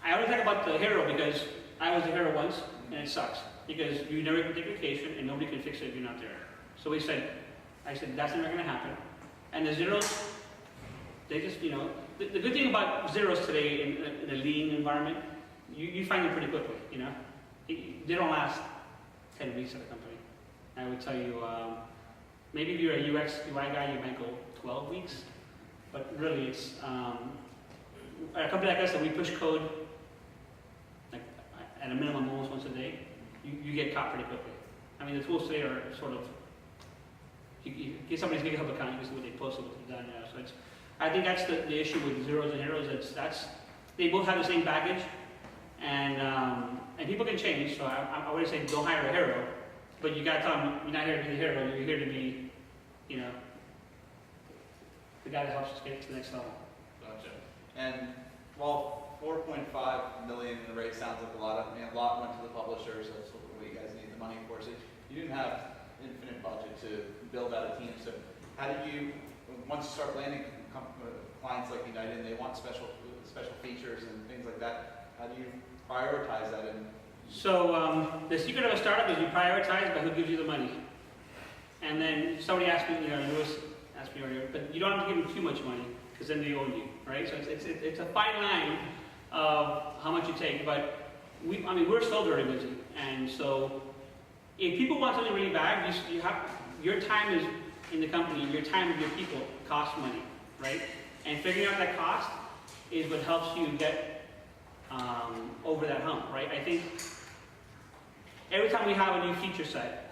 S2: I always talk about the hero because I was the hero once, and it sucks. Because you never can take vacation, and nobody can fix it if you're not there. So we said, I said, that's never gonna happen. And the zeros, they just, you know, the good thing about zeros today in a lean environment, you find them pretty quickly, you know. They don't last 10 weeks at a company. I would tell you, maybe if you're a UX, UI guy, you might go 12 weeks. But really, it's, at a company like us that we push code, like at a minimum almost once a day, you get caught pretty quickly. I mean, the tools today are sort of, you get somebody's GitHub account, you can see what they posted, what they've done now. So it's, I think that's the issue with zeros and heroes. They both have the same baggage, and people can change. So I wouldn't say don't hire a hero, but you got to tell them you're not here to be the hero. You're here to be, you know, the guy that helps us get to the next level.
S3: Gotcha. And while 4.5 million in the rate sounds like a lot, a lot went to the publishers. That's what you guys need the money for. So you didn't have infinite budget to build out a team. So how do you, once you start landing clients like United and they want special features and things like that, how do you prioritize that?
S2: So the secret of a startup is you prioritize by who gives you the money. And then somebody asked me, you know, Lewis asked me earlier, but you don't have to give them too much money because then they own you, right? So it's a fine line of how much you take. But we're still very busy, and so if people want something really bad, you have your time is in the company, your time with your people costs money, right? And figuring out that cost is what helps you get over that hump, right? I think every time we have a new feature set,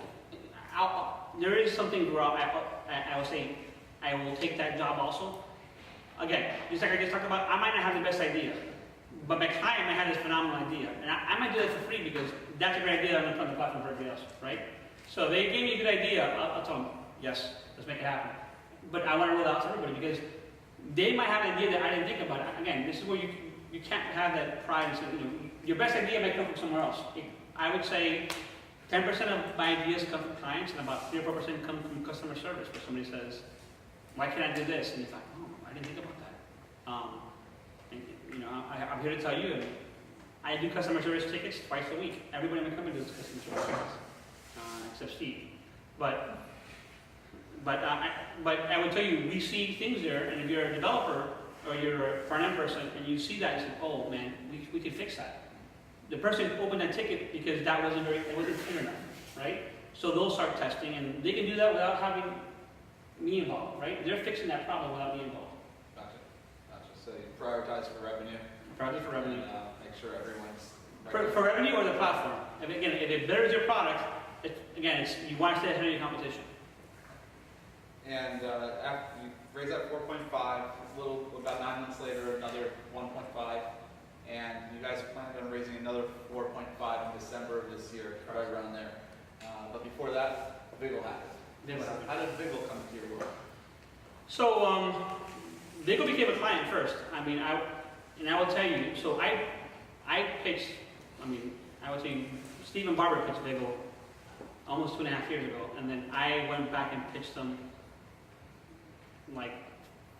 S2: there is something where I will say, I will take that job also. Again, just like I just talked about, I might not have the best idea, but my client might have this phenomenal idea. And I might do that for free because that's a great idea on the platform for everybody else, right? So they gave me a good idea, I'll tell them, yes, let's make it happen. But I want to roll it out to everybody because they might have an idea that I didn't think about. Again, this is where you can't have that pride and say, you know, your best idea might come from somewhere else. I would say 10% of my ideas come from clients and about 3 or 4% come from customer service where somebody says, why can't I do this? And you're like, oh, I didn't think about that. And, you know, I'm here to tell you, I do customer service tickets twice a week. Everybody in my company does customer service tickets, except Steve. But I would tell you, we see things there, and if you're a developer or you're a front-end person and you see that and say, oh man, we can fix that. The person opened that ticket because that wasn't clear enough, right? So they'll start testing, and they can do that without having me involved, right? They're fixing that problem without me involved.
S3: Gotcha. So you prioritize for revenue.
S2: Prioritize for revenue.
S3: And, make sure everyone's...
S2: For revenue or the platform. If it betters your product, you want to stay ahead of your competition.
S3: And after you raise that 4.5, about 9 months later, another 1.5, and you guys planned on raising another 4.5 in December of this year, right around there. But before that, Viggle happened. How did Viggle come to your work?
S2: So Viggle became a client first. I will tell you. So I pitched. I would say Stephen Barber pitched Viggle almost 2.5 years ago, and then I went back and pitched them like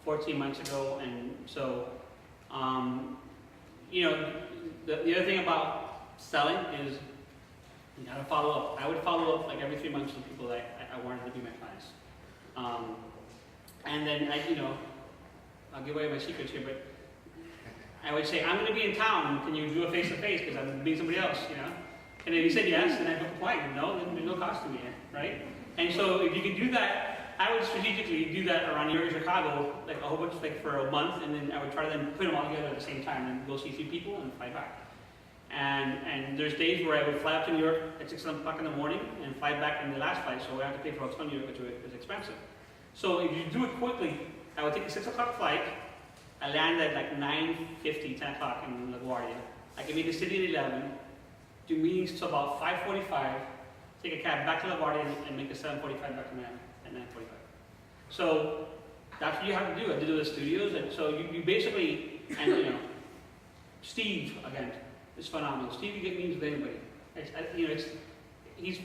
S2: 14 months ago. And so, you know, the other thing about selling is you gotta follow up. I would follow up like every 3 months with people that I wanted to be my clients. And then I'll give away my secrets here, but I would say, I'm going to be in town. Can you do a face-to-face because I'm meeting somebody else, you know? And if he said yes, then I'd go quiet. No, then there's no cost to me, right? And so if you could do that, I would strategically do that around New York, Chicago, like a whole bunch, like for a month, and then I would try to then put them all together at the same time and go see 3 people and fly back. And there's days where I would fly up to New York at 6 o'clock in the morning and fly back in the last flight, so I have to pay for hotel in New York, which is expensive. So if you do it quickly, I would take a 6 o'clock flight. I land at like 9:50, 10 o'clock in LaGuardia. I can make the city at 11, do meetings till about 5:45, take a cab back to LaGuardia and make a 7:45 back to Miami at 9:45. So that's what you have to do. I did it with studios, and so you basically, and you know, Steve again is phenomenal. Steve, you get meetings with anybody. He's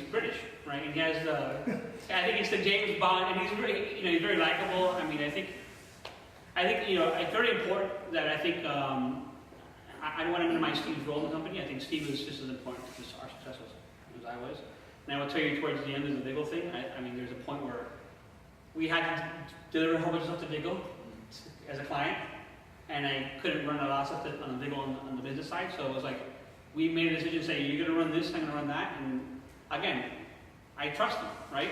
S2: British, right? And he has I think it's the James Bond, and he's very likable. I think it's very important that I don't want to minimize Steve's role in the company. I think Steve is just as important to our success as I was. And I will tell you, towards the end of the Viggle thing, there's a point where we had to deliver a whole bunch of stuff to Viggle as a client, and I couldn't run a lot of stuff on the Viggle on the business side, so it was like, we made a decision saying, you're gonna run this, I'm gonna run that, and again, I trust them, right?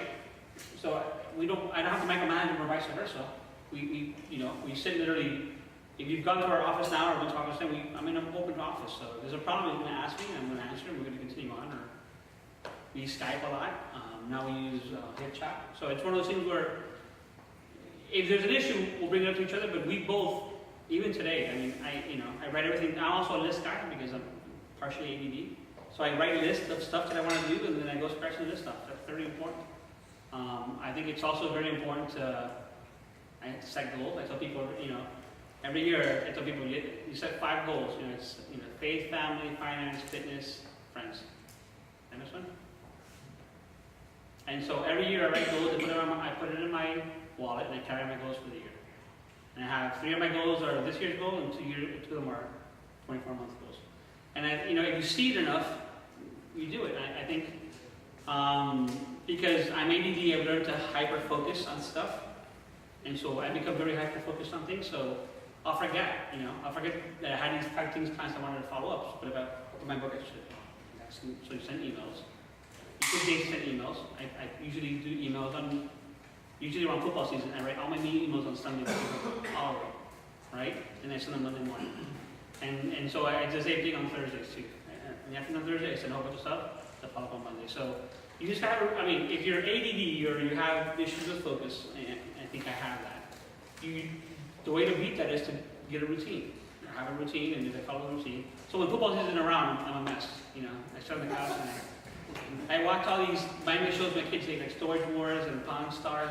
S2: So I don't have to micromanage them or vice versa. We sit literally, if you've gone to our office now or went to our office, I'm in an open office, so if there's a problem you're gonna ask me, I'm gonna answer, and we're gonna continue on, or we Skype a lot, now we use HipChat, so it's one of those things where, if there's an issue, we'll bring it up to each other, but we both, even today, I mean, I write everything, I'm also a list guy because I'm partially ADD, so I write a list of stuff that I want to do, and then I go scratch the list stuff. That's very important. I think it's also very important to set goals. I tell people, every year I tell people you set 5 goals. It's faith, family, finance, fitness, friends. And this one. And so every year I write goals, I put it in my wallet, and I carry my goals for the year. And I have 3 of my goals are this year's goal, and 2 of them are 24-month goals. And if you see it enough, you do it. I think because I'm ADD, I've learned to hyper focus on stuff, and so I become very hyper focused on things. So I'll forget. I'll forget that I had these 5 things plans I wanted to follow up. But if I open my book, I should. So you send emails. You could send emails. I usually do emails on. Usually around football season, I write all my emails on Sunday, all of them, right? And I send them Monday morning. And so I do the same thing on Thursdays too. In the afternoon on Thursday, I send a whole bunch of stuff to follow up on Monday. So you just have, if you're ADD or you have issues with focus, and I think I have that, the way to beat that is to get a routine. Have a routine, and if I follow the routine. So when football season is around, I'm a mess. I sit on the couch and I watch all these Miami shows my kids take, like Storage Wars and Pawn Stars,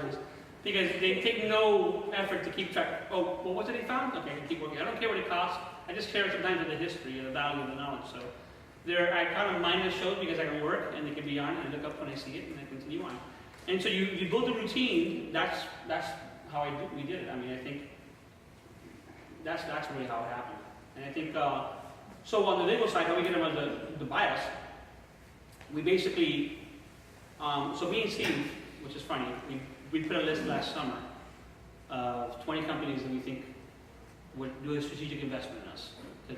S2: because they take no effort to keep track. Oh, well, what did he found? Okay, I can keep working. I don't care what it costs. I just care sometimes of the history and the value of the knowledge. So I kind of mindless shows because I can work and they can be on, and I look up when I see it and I continue on. And so you build a routine. That's how we did it. I think that's really how it happened. And I think so on the legal side, how we get them on the bias. We basically, so me and Steve, which is funny, we put a list last summer of 20 companies that we think would do a strategic investment in us.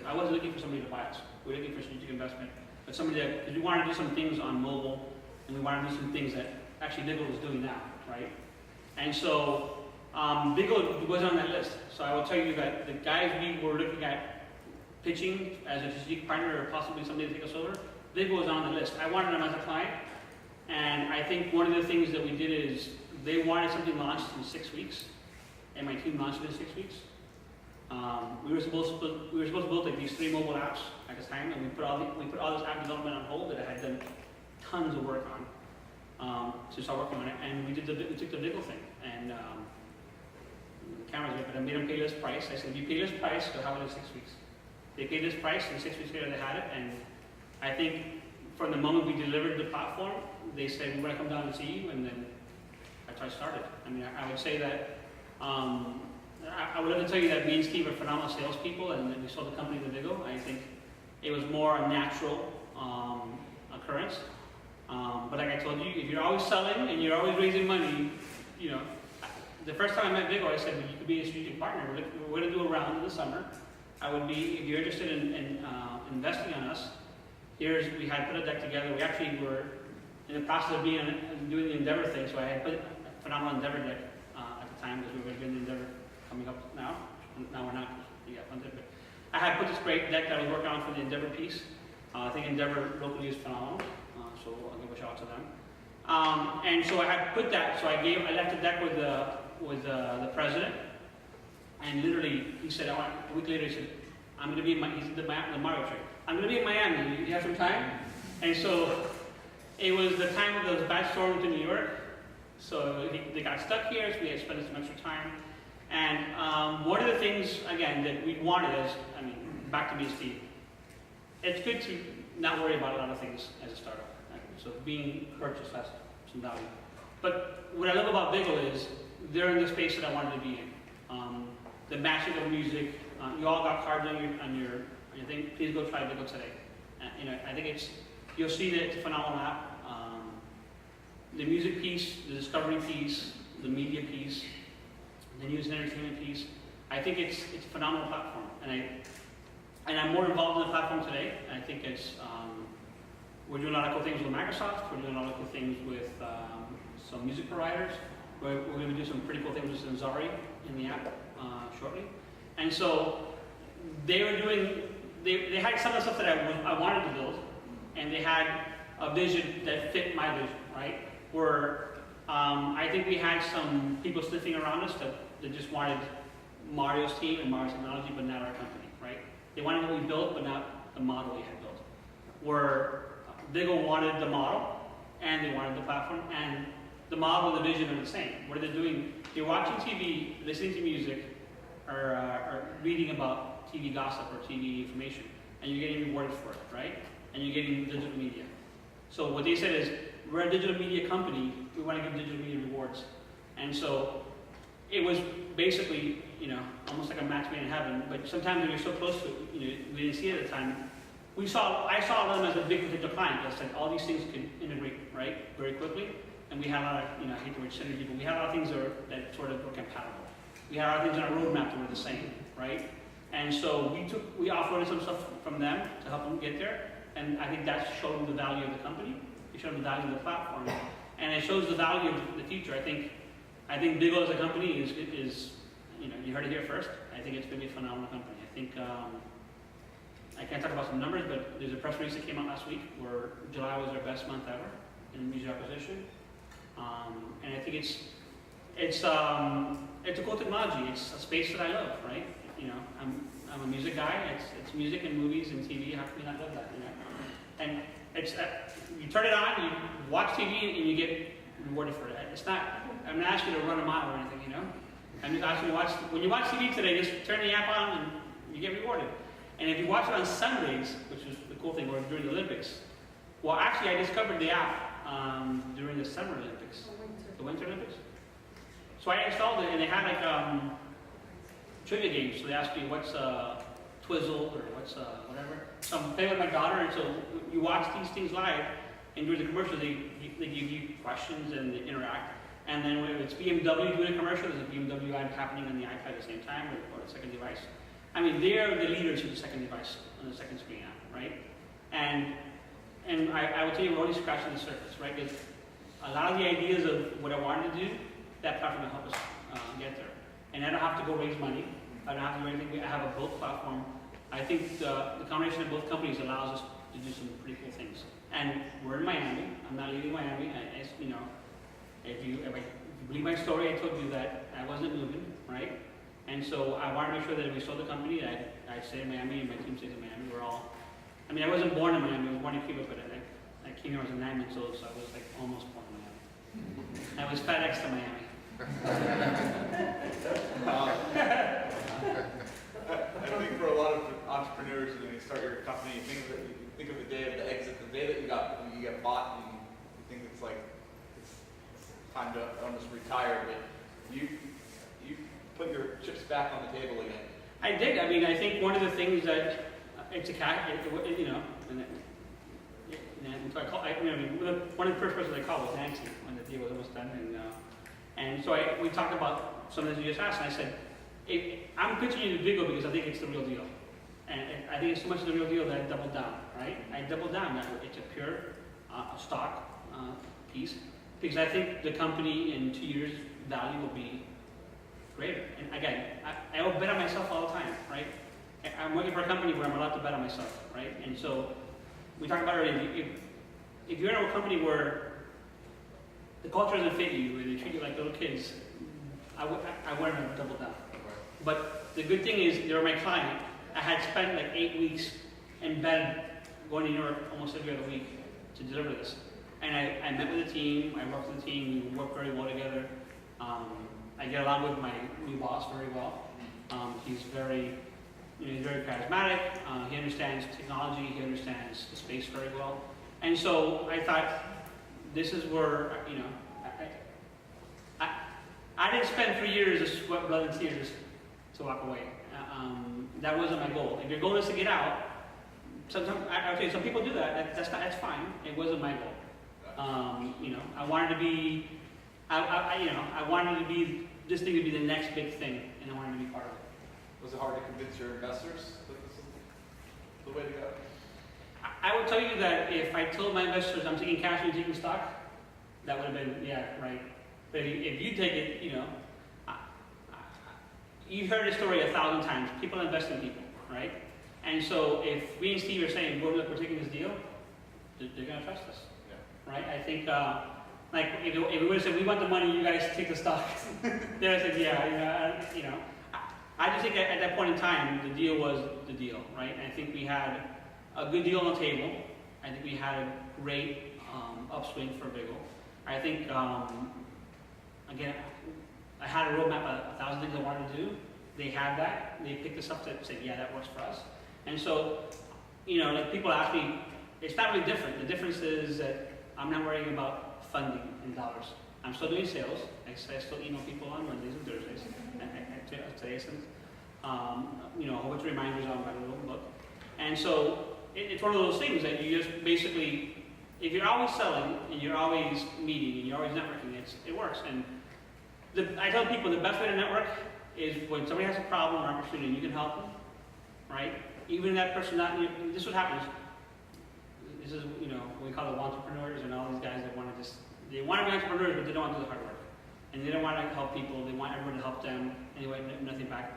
S2: I wasn't looking for somebody to buy us. We were looking for strategic investment, but somebody that, because we wanted to do some things on mobile, and we wanted to do some things that actually Viggle was doing now, right? And so Viggle was on that list. So I will tell you that the guys we were looking at pitching as a strategic partner or possibly somebody to take us over, Viggle was on the list. I wanted them as a client, and I think one of the things that we did is they wanted something launched in 6 weeks, and my team launched it in 6 weeks. We were supposed to build like these 3 mobile apps at the time, and we put all this app development on hold that I had done tons of work on to start working on it, and we took the Viggle thing, and the cameras went, but I made them pay this price. I said, if you pay this price, so how about in 6 weeks? They paid this price, and 6 weeks later they had it, and I think from the moment we delivered the platform, they said, we want to come down and see you, and then that's how I started. I would say that, I would love to tell you that me and Steve are phenomenal salespeople, and we sold the company to Viggle. I think it was more a natural occurrence. But like I told you, if you're always selling and you're always raising money, the first time I met Viggle, I said, well, you could be a strategic partner. We're going to do a round in the summer. I would be, if you're interested in investing on us, we had put a deck together. We actually were in the process of doing the Endeavor thing, so I had put a phenomenal Endeavor deck at the time because we were doing the Endeavor coming up now. Now we're not, we got funded, but I had put this great deck that I was working on for the Endeavor piece. I think Endeavor locally is phenomenal, so I'll give a shout out to them. And so I had put that, so I left the deck with the president, and literally he said, a week later he said, I'm going to be in the Marriott trip. I'm going to be in Miami. You have some time? And so it was the time of those bad storms in New York. So they got stuck here, so we had to spend some extra time. And one of the things, again, that we wanted is, back to me and Steve, it's good to not worry about a lot of things as a startup. So being purchased has some value. But what I love about Viggle is they're in the space that I wanted to be in. The matching of music, you all got cards on your thing. Please go try Viggle today. I think you'll see that it's a phenomenal app. The music piece, the discovery piece, the media piece, the news and entertainment piece. I think it's a phenomenal platform, and I'm more involved in the platform today. I think it's we're doing a lot of cool things with Microsoft. We're doing a lot of cool things with some music providers. We're going to do some pretty cool things with Zanzari in the app shortly. And so they were doing. They had some of the stuff that I wanted to build, and they had a vision that fit my vision, right? Where I think we had some people sniffing around us that just wanted Mario's team and Mario's technology, but not our company, right? They wanted what we built, but not the model we had built. Where Viggle wanted the model, and they wanted the platform, and the model and the vision are the same. What are they doing? You're watching TV, listening to music, or reading about TV gossip or TV information, and you're getting rewarded for it, right? And you're getting digital media. So what they said is, we're a digital media company, we want to give digital media rewards. And so it was basically, almost like a match made in heaven, but sometimes when you're so close to it, we didn't see it at the time. I saw them as a big potential client that said all these things could integrate, right, very quickly. And we had a lot of, I hate the word synergy, but we had a lot of things that sort of were compatible. We had a lot of things on our roadmap that were the same, right? And so we offloaded some stuff from them to help them get there. And I think that showed them the value of the company. It showed them the value of the platform. And it shows the value of the future. I think Viggle as a company is you heard it here first. I think it's going to be a phenomenal company. I think, I can't talk about some numbers, but there's a press release that came out last week where July was our best month ever in user acquisition. And I think it's a cool technology. It's a space that I love, right? I'm a music guy. It's music and movies and TV. How can we not love that? And it's you turn it on, you watch TV, and you get rewarded for it. It's not. I'm not asking you to run a mile or anything, I'm just asking you to watch. When you watch TV today, just turn the app on and you get rewarded. And if you watch it on Sundays, which is the cool thing, or during the Olympics, well, actually, I discovered the app during the Summer Olympics, the Winter Olympics. So I installed it, and they had like trivia games. So they ask you what's Twizzle or what's whatever. So I'm playing with my daughter, and so you watch these things live, and during the commercial, they give you questions and they interact. And then when it's BMW doing a commercial, there's a BMW ad happening on the iPad at the same time or a second device. I mean, they're the leaders of the second device on the second screen app, right? And I will tell you, we're only scratching the surface, right? Because a lot of the ideas of what I wanted to do, that platform will help us get there. And I don't have to go raise money. I don't have to do anything. I have a built platform. I think the combination of both companies allows us to do some pretty cool things. And we're in Miami. I'm not leaving Miami. If you believe my story, I told you that I wasn't moving, right? And so I wanted to make sure that if we sold the company, I'd stay in Miami and my team stays in Miami. I wasn't born in Miami. I was born in Cuba, but I came here when I was 9 months old, so I was like almost born in Miami. I was FedEx to Miami.
S3: I think for a lot of entrepreneurs, when you start your company, you think of the day of the exit, the day that you get bought, and you think it's like it's time to almost retire, but you put your chips back on the table again.
S2: I did. I think one of the things that it's a cat, one of the first persons I called was Nancy when the deal was almost done, and so we talked about some of the you just asked, and I said, I'm pitching you to Viggle because I think it's the real deal, and I think it's so much the real deal that I doubled down, right? I doubled down that it's a pure stock piece because I think the company in 2 years' value will be greater. And again, I will bet on myself all the time, right? I'm working for a company where I'm allowed to bet on myself, right? And so we talked about earlier, if you're in a company where the culture doesn't fit you and they treat you like little kids, I wouldn't have doubled down. But the good thing is, they're my client. I had spent like 8 weeks in bed going to New York almost every other week to deliver this. And I met with the team, I worked with the team, we worked very well together. I get along with my new boss very well. He's very charismatic. He understands technology. He understands the space very well. And so I thought, this is where I didn't spend 3 years of sweat, blood, and tears to walk away. That wasn't my goal. If your goal is to get out, sometimes some people do that. That's fine. It wasn't my goal. I wanted to be I wanted this thing to be the next big thing, and I wanted to be part of it.
S3: Was it hard to convince your investors that this is the way to go?
S2: I would tell you that if I told my investors I'm taking cash and taking stock, that would have been, yeah, right. But if you take it, you've heard this story 1,000 times. People invest in people, right? And so if we and Steve are saying, we're taking this deal, they're going to trust us, right? I think, like, if we would have said, we want the money, you guys take the stock, then I said, yeah, I just think at that point in time, the deal was the deal, right? And I think we had a good deal on the table. I think we had a great upswing for Viggle. I think, again, I had a roadmap of 1,000 things I wanted to do. They had that. They picked us up to say, yeah, that works for us. And so, like people ask me, it's not really different. The difference is that I'm not worrying about funding in dollars. I'm still doing sales. I still email people on Mondays and Thursdays. Today, since, a whole bunch of reminders on my little book. And so it's one of those things that you just basically, if you're always selling and you're always meeting and you're always networking, it works. And I tell people the best way to network is when somebody has a problem or opportunity and you can help them, right? Even that person this is what happens. This is, what we call the entrepreneurs and all these guys that they want to be entrepreneurs, but they don't want to do the hard work. And they don't want to help people, they want everyone to help them, anyway, nothing back.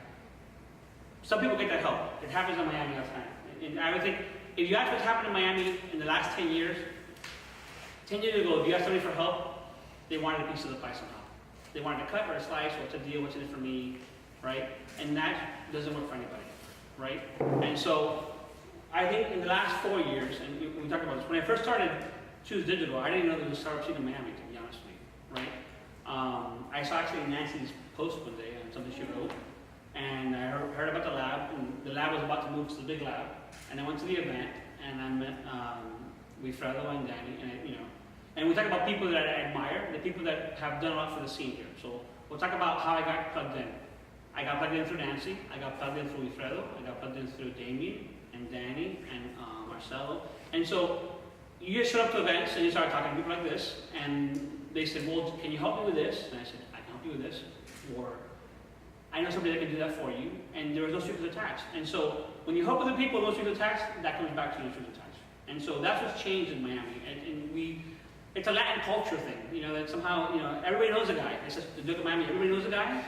S2: Some people get that help. It happens in Miami all the time. And I would think, if you ask what's happened in Miami in the last 10 years, 10 years ago, if you asked somebody for help, they wanted a piece of the pie somehow. They wanted a cut or a slice, what's the deal, what's in it for me, right? And that doesn't work for anybody, right? And so, I think in the last 4 years, and we talked about this, when I first started Choose Digital, I didn't know there was a startup scene in Miami, to be honest with you, right? I saw actually Nancy's post one day on something she wrote, and I heard about the lab, and the lab was about to move to the big lab, and I went to the event, and I met Wilfredo and Danny, and we talk about people that I admire, the people that have done a lot for the scene here. So we'll talk about how I got plugged in. I got plugged in through Nancy, I got plugged in through Wilfredo, I got plugged in through Damien and Danny and Marcelo. And so you just showed up to events and you start talking to people like this, and they said, well, can you help me with this? And I said, I can help you with this. Or I know somebody that can do that for you, and there was no strings attached. And so when you help other people, no strings attached, that comes back to no strings attached. And so that's what's changed in Miami. And it's a Latin culture thing, that somehow, everybody knows a guy. It's just the Duke of Miami, everybody knows a guy,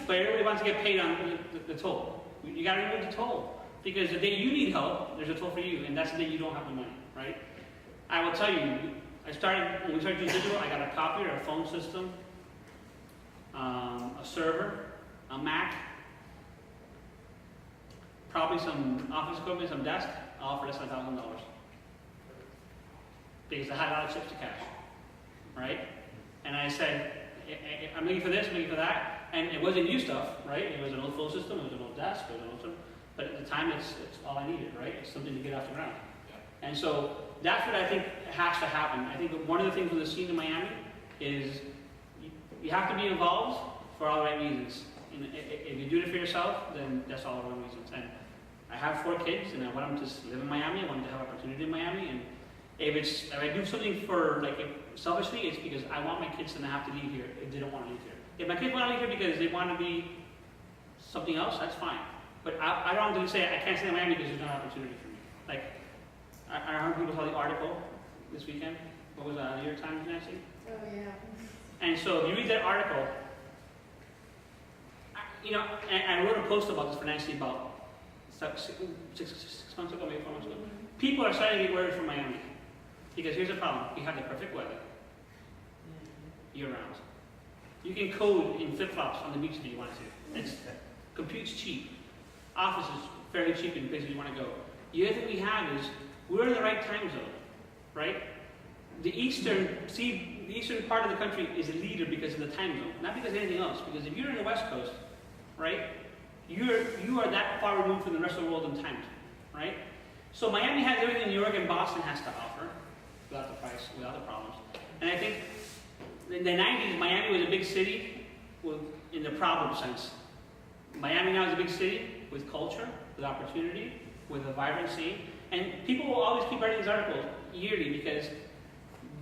S2: but everybody wants to get paid on the when you got to remove the toll. Because the day you need help, there's a toll for you, and that's the day you don't have the money, right? I will tell you, when we started doing digital, I got a copier, a phone system, a server, a Mac, probably some office equipment, some desk, all for less than $1,000. Because I had a lot of chips to cash, right? And I said, I'm looking for this, I'm looking for that. And it wasn't new stuff, right? It was an old phone system, it was an old desk, it was an old system. But at the time, it's all I needed, right? It's something to get off the ground. Yeah. And so that's what I think has to happen. I think one of the things with the scene in Miami is you have to be involved for all the right reasons. And if you do it for yourself, then that's all the wrong reasons. And I have 4 kids, and I want them to live in Miami. I want them to have opportunity in Miami. And if I do something for, selfishly, it's because I want my kids to not have to leave here if they don't want to leave here. If my kids want to leave here because they want to be something else, that's fine. But I don't want to say I can't stay in Miami because there's no opportunity for me. I heard people saw the article this weekend. What was that, New York Times, Nancy?
S4: Oh, yeah.
S2: And so if you read that article, and I wrote a post about this for Nancy about 6 months ago, maybe 4 months ago. People are starting to get worried from Miami. Because here's the problem. We have the perfect weather year-round. You can code in flip-flops on the beach if you want to. Compute's cheap. Office is fairly cheap in places you want to go. The other thing we have is we're in the right time zone, right? The eastern part of the country is a leader because of the time zone, not because of anything else. Because if you're in the West Coast, right, you are that far removed from the rest of the world in time zone, right? So Miami has everything New York and Boston has to offer, without the price, without the problems. And I think in the 90s, Miami was a big city in the problem sense. Miami now is a big city with culture, with opportunity, with a vibrancy. And people will always keep writing these articles yearly because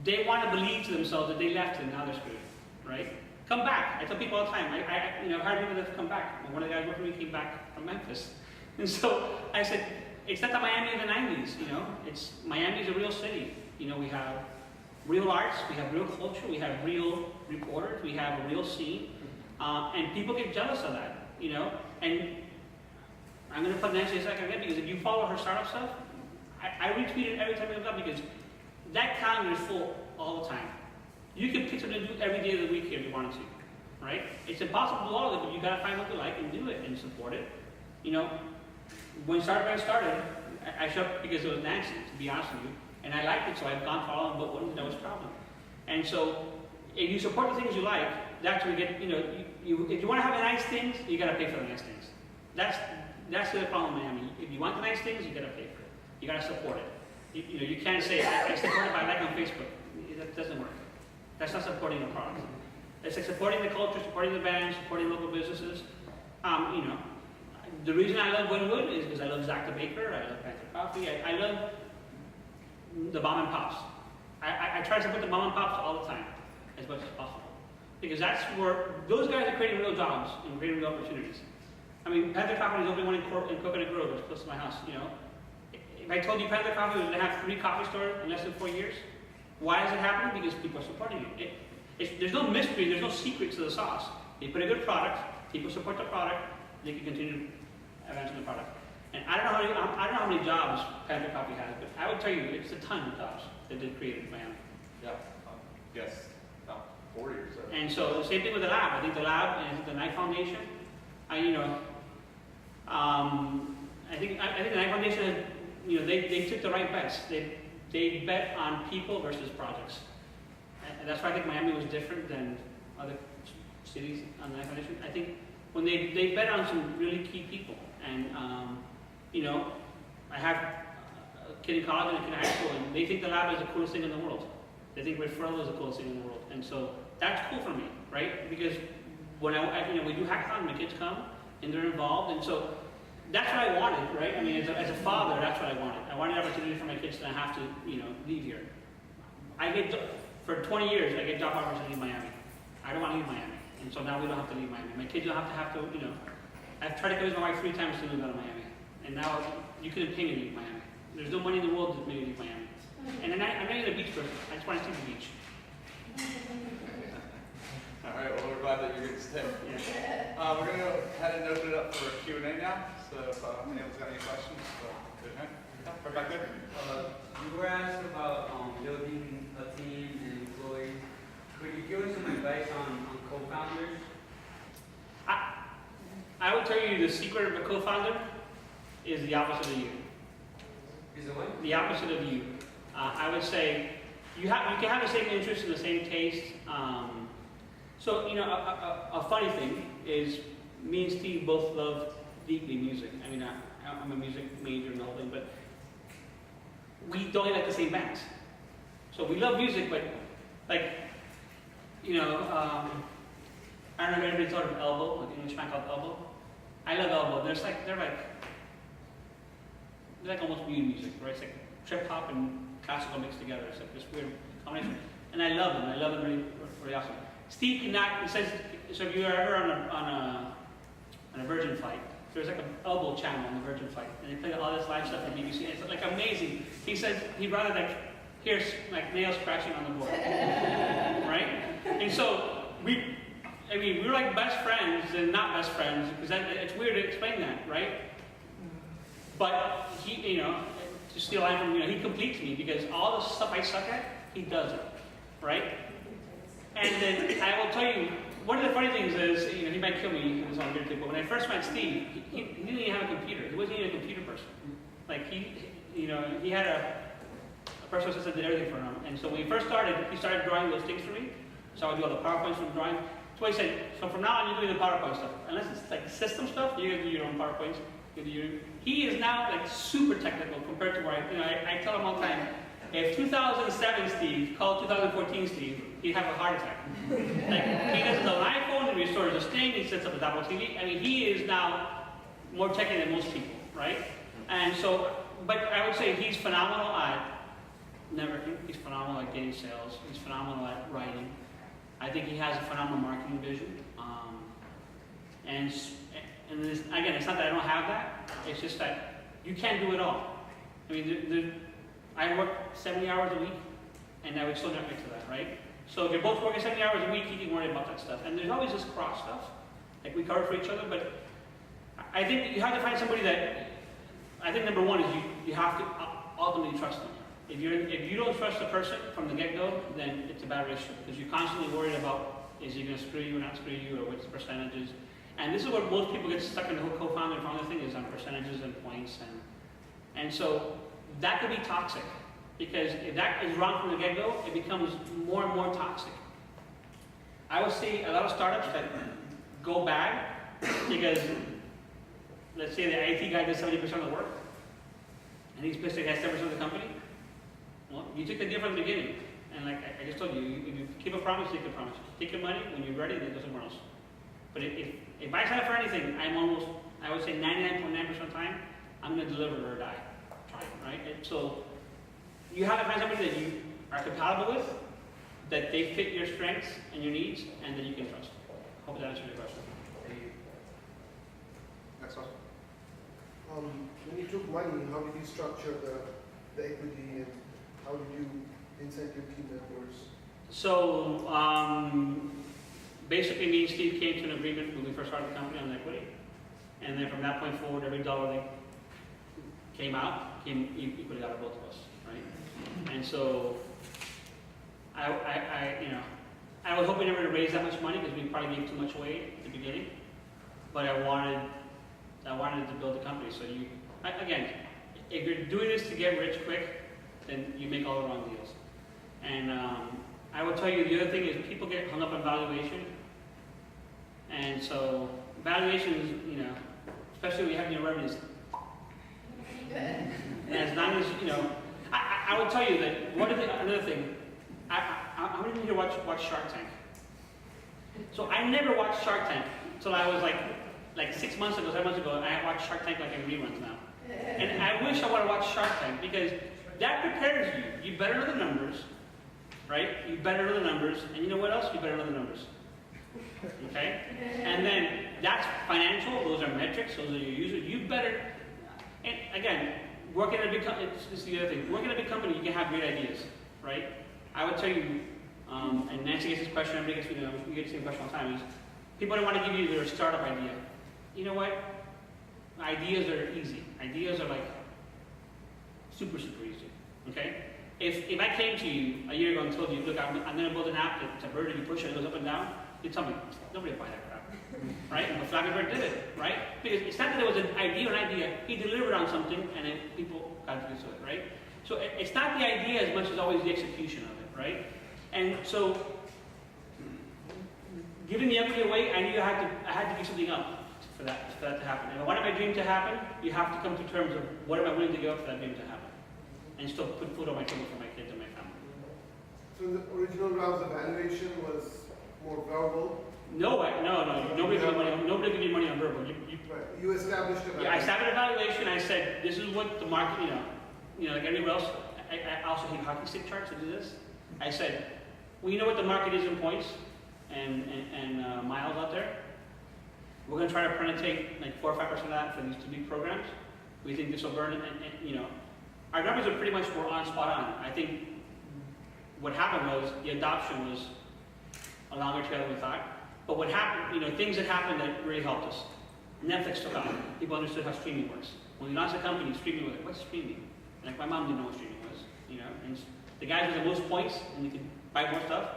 S2: they want to believe to themselves that they left and now they're screwed, right? Come back. I tell people all the time. I've hired people that have come back. One of the guys working with me came back from Memphis, and so I said, it's not the Miami of the '90s. Miami's a real city. We have real arts, we have real culture, we have real reporters, we have a real scene, and people get jealous of that. And I'm going to put Nancy a second again, because if you follow her startup stuff, I retweet it every time it comes up, because that calendar is full all the time. You can pick something to do every day of the week if you wanted to, right? It's impossible to do all of it, but you got to find what you like and do it and support it. When Startup started, I showed up because it was Nancy, to be honest with you, and I liked it, so I've gone for all of them but one that was a problem. And so, if you support the things you like, that's where you get, if you want to have the nice things, you got to pay for the nice things. That's the problem in Miami. If you want the nice things, you got to pay for it. You got to support it. You can't say, I support it by like on Facebook. That doesn't work. That's not supporting the product. It's like supporting the culture, supporting the bands, supporting local businesses. The reason I love Winwood is because I love Zach the Baker, I love Panther Coffee, I love the mom and pops. I try to support the mom and pops all the time, as much as possible. Because that's where, those guys are creating real jobs and creating real opportunities. Panther Coffee is the only one in Coconut Grove, it's close to my house, If I told you Panther Coffee was going to have 3 coffee stores in less than 4 years, why is it happening? Because people are supporting it. There's no mystery, there's no secret to the sauce. They put a good product, people support the product, they can continue advancing the product. And I don't know how many jobs Panther Coffee has, but I would tell you it's a ton of jobs that they created in Miami.
S3: Yeah. Yes. About 40 or so.
S2: And so the same thing with the lab. I think the lab and the Knight Foundation. I think the Knight Foundation has, they took the right bets. They bet on people versus projects. And that's why I think Miami was different than other cities on the Knight Foundation. I think when they bet on some really key people. And, I have a kid in college and a kid in high school, and they think the lab is the coolest thing in the world. They think referral is the coolest thing in the world. And so that's cool for me, right? Because when we do hackathons, my kids come and they're involved. And so that's what I wanted, right? As a father, that's what I wanted. I wanted an opportunity for my kids to have to, leave here. For 20 years, I get job offers to leave Miami. I don't want to leave Miami. And so now we don't have to leave Miami. My kids don't have to, I've tried to convince my wife 3 times to move out of Miami. And now you couldn't pay me to leave Miami. There's no money in the world to make me leave Miami. And I'm not even a beach person. I just want to see the beach.
S3: All right, well, we're glad that you're going to stay.
S2: Yeah.
S3: We're going to go ahead and open it up for Q&A now. So if anyone's got any questions, go ahead. Right back there.
S4: You were asked about building a team and employees. Could you give us some advice on co-founders?
S2: I would tell you the secret of a co-founder is the opposite of you.
S4: Is it what?
S2: The opposite of you. I would say you can have the same interest and the same taste. A funny thing is me and Steve both love deeply music. I'm a music major and the whole thing, but we don't like the same bands. So we love music, but I don't know if anybody's heard of Elbow, like an English band called Elbow. I love Elbow. They're like almost weird music, right? It's like trip hop and classical mixed together. It's like this weird combination. And I love them. I love them really, really awesome. Steve cannot. He says, so if you're ever on a Virgin flight, there's like an Elbow channel on the Virgin flight, and they play all this live stuff on BBC. And it's like amazing. He says he'd rather hear nails scratching on the board, right? And so we're like best friends and not best friends, because it's weird to explain that, right? But he, to steal line from, he completes me, because all the stuff I suck at, he does it, right? And then I will tell you, one of the funny things is, he might kill me in this on here too, but when I first met Steve, he didn't even have a computer. He wasn't even a computer person. He had a personal assistant that did everything for him. And so when he first started, he started drawing those things for me. So I would do all the PowerPoints from drawing. So he said, so from now on, you're doing the PowerPoint stuff. Unless it's like system stuff, you're going to do your own PowerPoints. He is now super technical compared to where I tell him all the time, if 2007 Steve called 2014 Steve, he'd have a heart attack. He does his own iPhone, he restores his thing, he sets up his Apple TV. He is now more techy than most people, right? And so, but I would say he's phenomenal at networking, he's phenomenal at getting sales, he's phenomenal at writing. I think he has a phenomenal marketing vision. And this, again, it's not that I don't have that. It's just that you can't do it all. I mean, I work 70 hours a week, and I would still not get to that, right? So if you're both working 70 hours a week, you can worry about that stuff. And there's always this cross stuff, like we cover for each other. But I think you have to find somebody that. I think number one is you have to ultimately trust them. If you don't trust the person from the get-go, then it's a bad relationship because you're constantly worried about is he going to screw you or not screw you, or what's the percentages. And this is what most people get stuck in the whole co-founder and founder thing is on percentages and points. And so that could be toxic because if that is wrong from the get-go, it becomes more and more toxic. I would see a lot of startups that go bad because, let's say the IT guy does 70% of the work and he's pissed he has 10% of the company. Well, you took the deal from the beginning. And like I just told you, if you keep a promise, take a promise. Take your money, when you're ready, then go somewhere else. But if I sign up for anything, I would say 99.9% of the time, I'm going to deliver or die trying, right? And so you have to find somebody that you are compatible with, that they fit your strengths and your needs, and that you can trust. Hope that answers your question.
S3: Thank you. Next one.
S5: When you took money, how did you structure the equity and how did you incent your team members?
S2: So basically me and Steve came to an agreement when we first started the company on equity. And then from that point forward, every dollar that came equally out of both of us, right? And so I was hoping never to raise that much money because we probably gave too much away at the beginning. But I wanted to build the company. So again, if you're doing this to get rich quick, then you make all the wrong deals. And I will tell you the other thing is people get hung up on valuation. And so valuations, especially when you have your revenues. And as long as, I would tell you that another thing, how many of you here watch Shark Tank? So I never watched Shark Tank until I was like 6 months ago, 7 months ago, I watch Shark Tank like in reruns now. And I wish I would have watched Shark Tank because that prepares you. You better know the numbers, right? You better know the numbers. And you know what else? You better know the numbers. Okay? And then that's financial. Those are metrics. Those are your users. You better, and again, working at a big company, this is the other thing. Working at a big company, you can have great ideas, right? I would tell you, and Nancy gets this question, everybody gets, we get the same question all the time, is people don't want to give you their startup idea. You know what? Ideas are easy. Ideas are like super, super easy. Okay? If I came to you a year ago and told you, look, I'm going to build an app that's a bird and you push it and it goes up and down, you'd tell me, nobody would buy that crap. Right? But Flappy Bird did it, right? Because it's not that there was an idea, he delivered on something and then people got used to it, right? So it's not the idea as much as always the execution of it, right? And so, giving the equity away, I knew I had to give something up for that to happen. If I wanted my dream to happen, you have to come to terms of what am I willing to give up for that dream to happen, and still put food on my table for my kids and my family.
S5: So in the original rounds, the valuation was more verbal?
S2: No. Nobody gave me money on verbal.
S5: You established a valuation.
S2: Yeah, I established a valuation. I said, this is what the market, like everyone else. I also hate hockey stick charts to do this. I said, we know what the market is in points and miles out there. We're going to try to penetrate like 4 or 5% of that for these 2 big programs. We think this will burn it, and our numbers are pretty much on spot on. I think what happened was the adoption was a longer tail than we thought. But what happened, things that happened that really helped us. Netflix took off. People understood how streaming works. When we launched the company, streaming was like, what's streaming? Like my mom didn't know what streaming was, And the guys with the most points and you could buy more stuff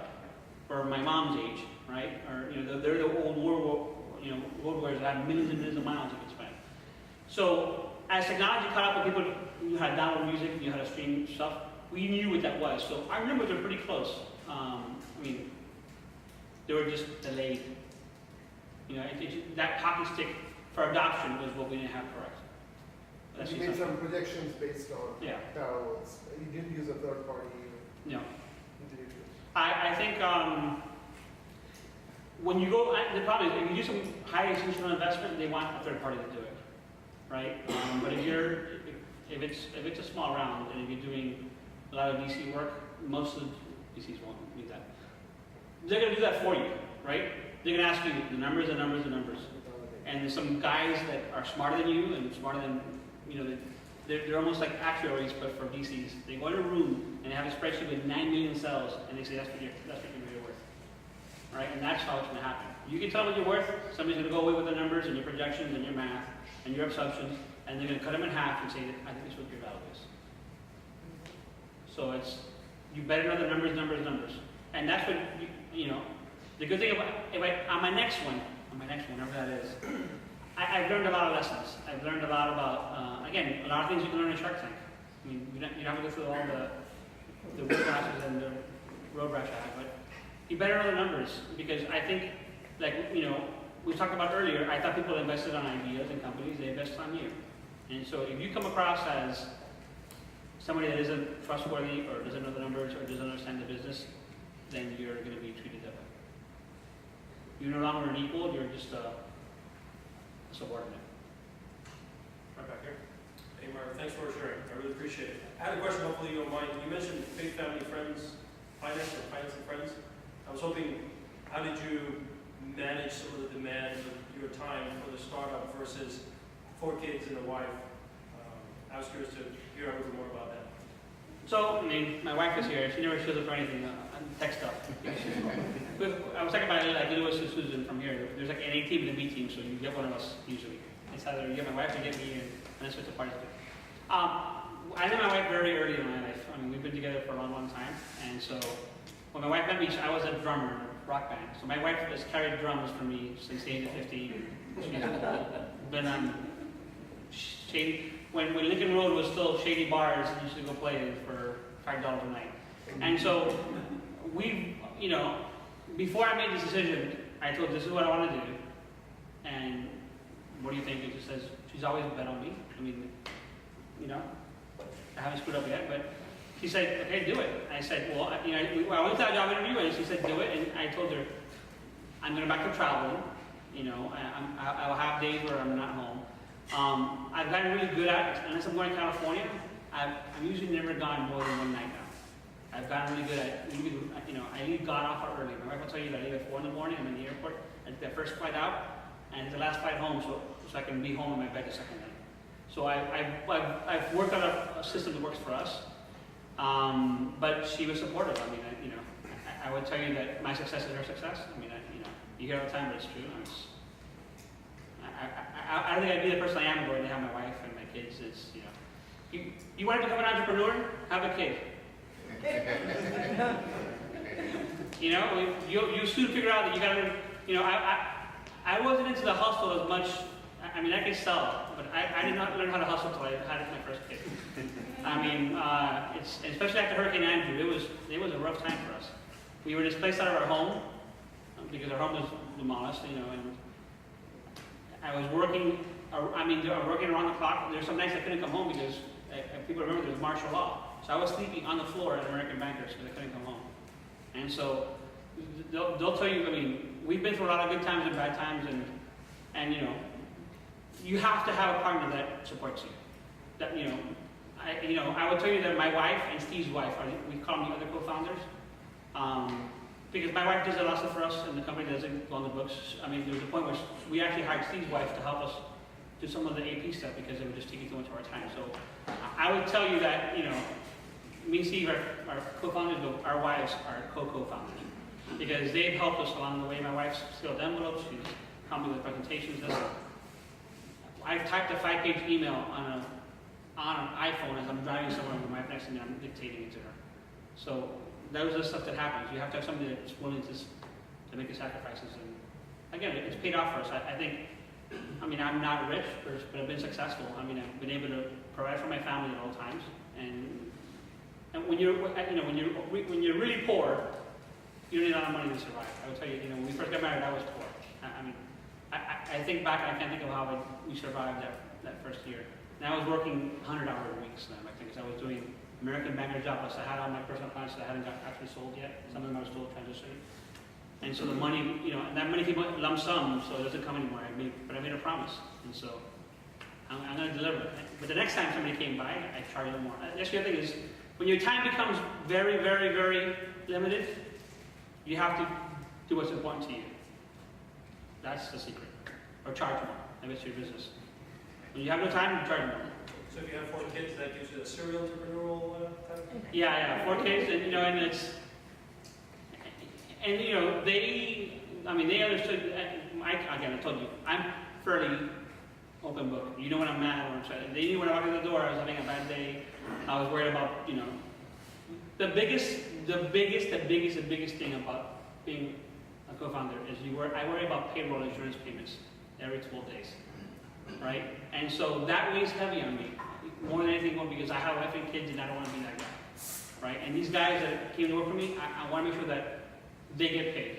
S2: for my mom's age, right? Or they're the old road warriors that have millions and millions of miles you can spend. So as technology caught up with people, you had download music, you had to stream stuff. We knew what that was. So our numbers are pretty close. They were just delayed. That hockey stick for adoption was what we didn't have correct.
S5: You made some projections based on parallels. You didn't use a third party.
S2: No.
S5: Individual.
S2: I think when you go, the problem is if you do some high institutional investment, they want a third party to do it, right? But if it's a small round and if you're doing a lot of VC work, most of the VCs won't need that. they're going to do that for you, right? They're going to ask you the numbers, the numbers, the numbers. And there's some guys that are smarter than you and smarter than, you know, they're almost like actuaries, but for VCs. They go in a room and they have a spreadsheet with 9 million cells, and they say that's what you're worth, right? And that's how it's going to happen. You can tell them what you're worth. Somebody's going to go away with the numbers and your projections and your math and your assumptions, and they're going to cut them in half and say, I think this is what your value is. So it's, you better know the numbers, numbers, numbers. And that's what, you know, the good thing about, on my next one, whatever that is, I've learned a lot of lessons. I've learned a lot about, again, a lot of things you can learn in Shark Tank. I mean, you don't have to go through all the wood classes and the road rash I have, but you better know the numbers, because I think, like, you know, we talked about earlier, I thought people invested on ideas and companies, they invest on you. And so if you come across as somebody that isn't trustworthy or doesn't know the numbers or doesn't understand the business, then you're going to be treated that way. You're no longer an equal, you're just a subordinate.
S6: Right back here. Hey, Mark, thanks for sharing. I really appreciate it. I had a question, hopefully you don't mind. You mentioned faith, family, friends, finance, or finance and friends. I was hoping, how did you manage some of the demands of your time for the startup versus 4 kids and a wife? I was curious to hear a little bit more about that.
S2: So, I mean, my wife is here. She never shows up for anything on tech stuff. I was talking about it like Lewis and Susan from here. There's like an A team and a B team, so you get one of us usually. It's either you get my wife or you get me, and that's what the parties do. I met my wife very early in my life. I mean, we've been together for a long, long time. And so, when my wife met me, I was a drummer in a rock band. So my wife has carried drums for me since the age of 15. She's been on shady. When Lincoln Road was still shady bars, I used to go play for $5 a night. And so we, you know, before I made this decision, I told her, this is what I want to do. And what do you think? And she says, she's always bet on me. I mean, you know, I haven't screwed up yet, but she said, okay, do it. I said, well, you know, I went to that job interview, and she said, do it. And I told her, I'm going back to traveling. You know, I'll have days where I'm not home. I've gotten really good at it, unless I'm going to California, I'm usually never gone more than one night now. I've gotten really good at leaving, you know, I leave God off early. My wife will tell you that I leave at 4 in the morning, I'm in the airport, I take the first flight out, and it's the last flight home, so I can be home in my bed the second night. So I've worked on a system that works for us, but she was supportive. I mean, you know, I would tell you that my success is her success. I mean, you know, you hear all the time, but it's true. I don't think I'd be the person I am going to have my wife and my kids. It's, you know, you want to become an entrepreneur? Have a kid. You know, you soon figure out that you got to, you know, I wasn't into the hustle as much. I mean, I could sell, but I did not learn how to hustle until I had my first kid. I mean, it's especially after Hurricane Andrew, it was a rough time for us. We were displaced out of our home because our home was demolished, you know, and I was working. I mean, working around the clock. There's some nights I couldn't come home because people remember there was martial law. So I was sleeping on the floor at American Bankers because I couldn't come home. And so they'll tell you. I mean, we've been through a lot of good times and bad times, and you know, you have to have a partner that supports you. That you know, I would tell you that my wife and Steve's wife, we call them the other co-founders, because my wife does a lot of stuff for us, and the company doesn't go on the books. I mean, there was a point where we actually hired Steve's wife to help us do some of the AP stuff because it would just take too much of our time. So I would tell you that, you know, me and Steve are co-founders, but our wives are co-founders because they've helped us along the way. My wife's filled envelopes, she's helped me with presentations. I've typed a 5-page email on an iPhone as I'm driving somewhere with my wife next to me, and I'm dictating it to her. So those are the stuff that happens. You have to have somebody that's willing to make the sacrifices. And again, it's paid off for us. I think, I mean, I'm not rich, but I've been successful. I mean, I've been able to provide for my family at all times. And when you're, you know, when you're really poor, you don't need a lot of money to survive. I would tell you, you know, when we first got married, I was poor. I mean, I think back, I can't think of how we survived that first year. And I was working 100-hour weeks then, I think, because I was doing American Banker job. I had all my personal clients that I hadn't actually sold yet. Some of them I was still transitioning. And so the money, you know, and that money came lump sum, so it doesn't come anymore. But I made a promise, and so I'm going to deliver. But the next time somebody came by, I charge them more. That's the other thing is, when your time becomes very, very, very limited, you have to do what's important to you. That's the secret. Or charge more, if it's your business. When you have no time, you charge more.
S6: So if you have 4 kids, that gives you a serial entrepreneurial type of thing?
S2: Yeah, 4 kids, and and it's, and they understood. Again, I told you, I'm fairly open book. You know when I'm mad or I'm trying. They knew when I walked in the door, I was having a bad day. I was worried about, the biggest thing about being a co-founder is I worry about payroll insurance payments every 12 days, right? And so that weighs heavy on me more than anything, because I have a wife and kids and I don't want to be that guy, right? And these guys that came to work for me, I want to make sure that they get paid.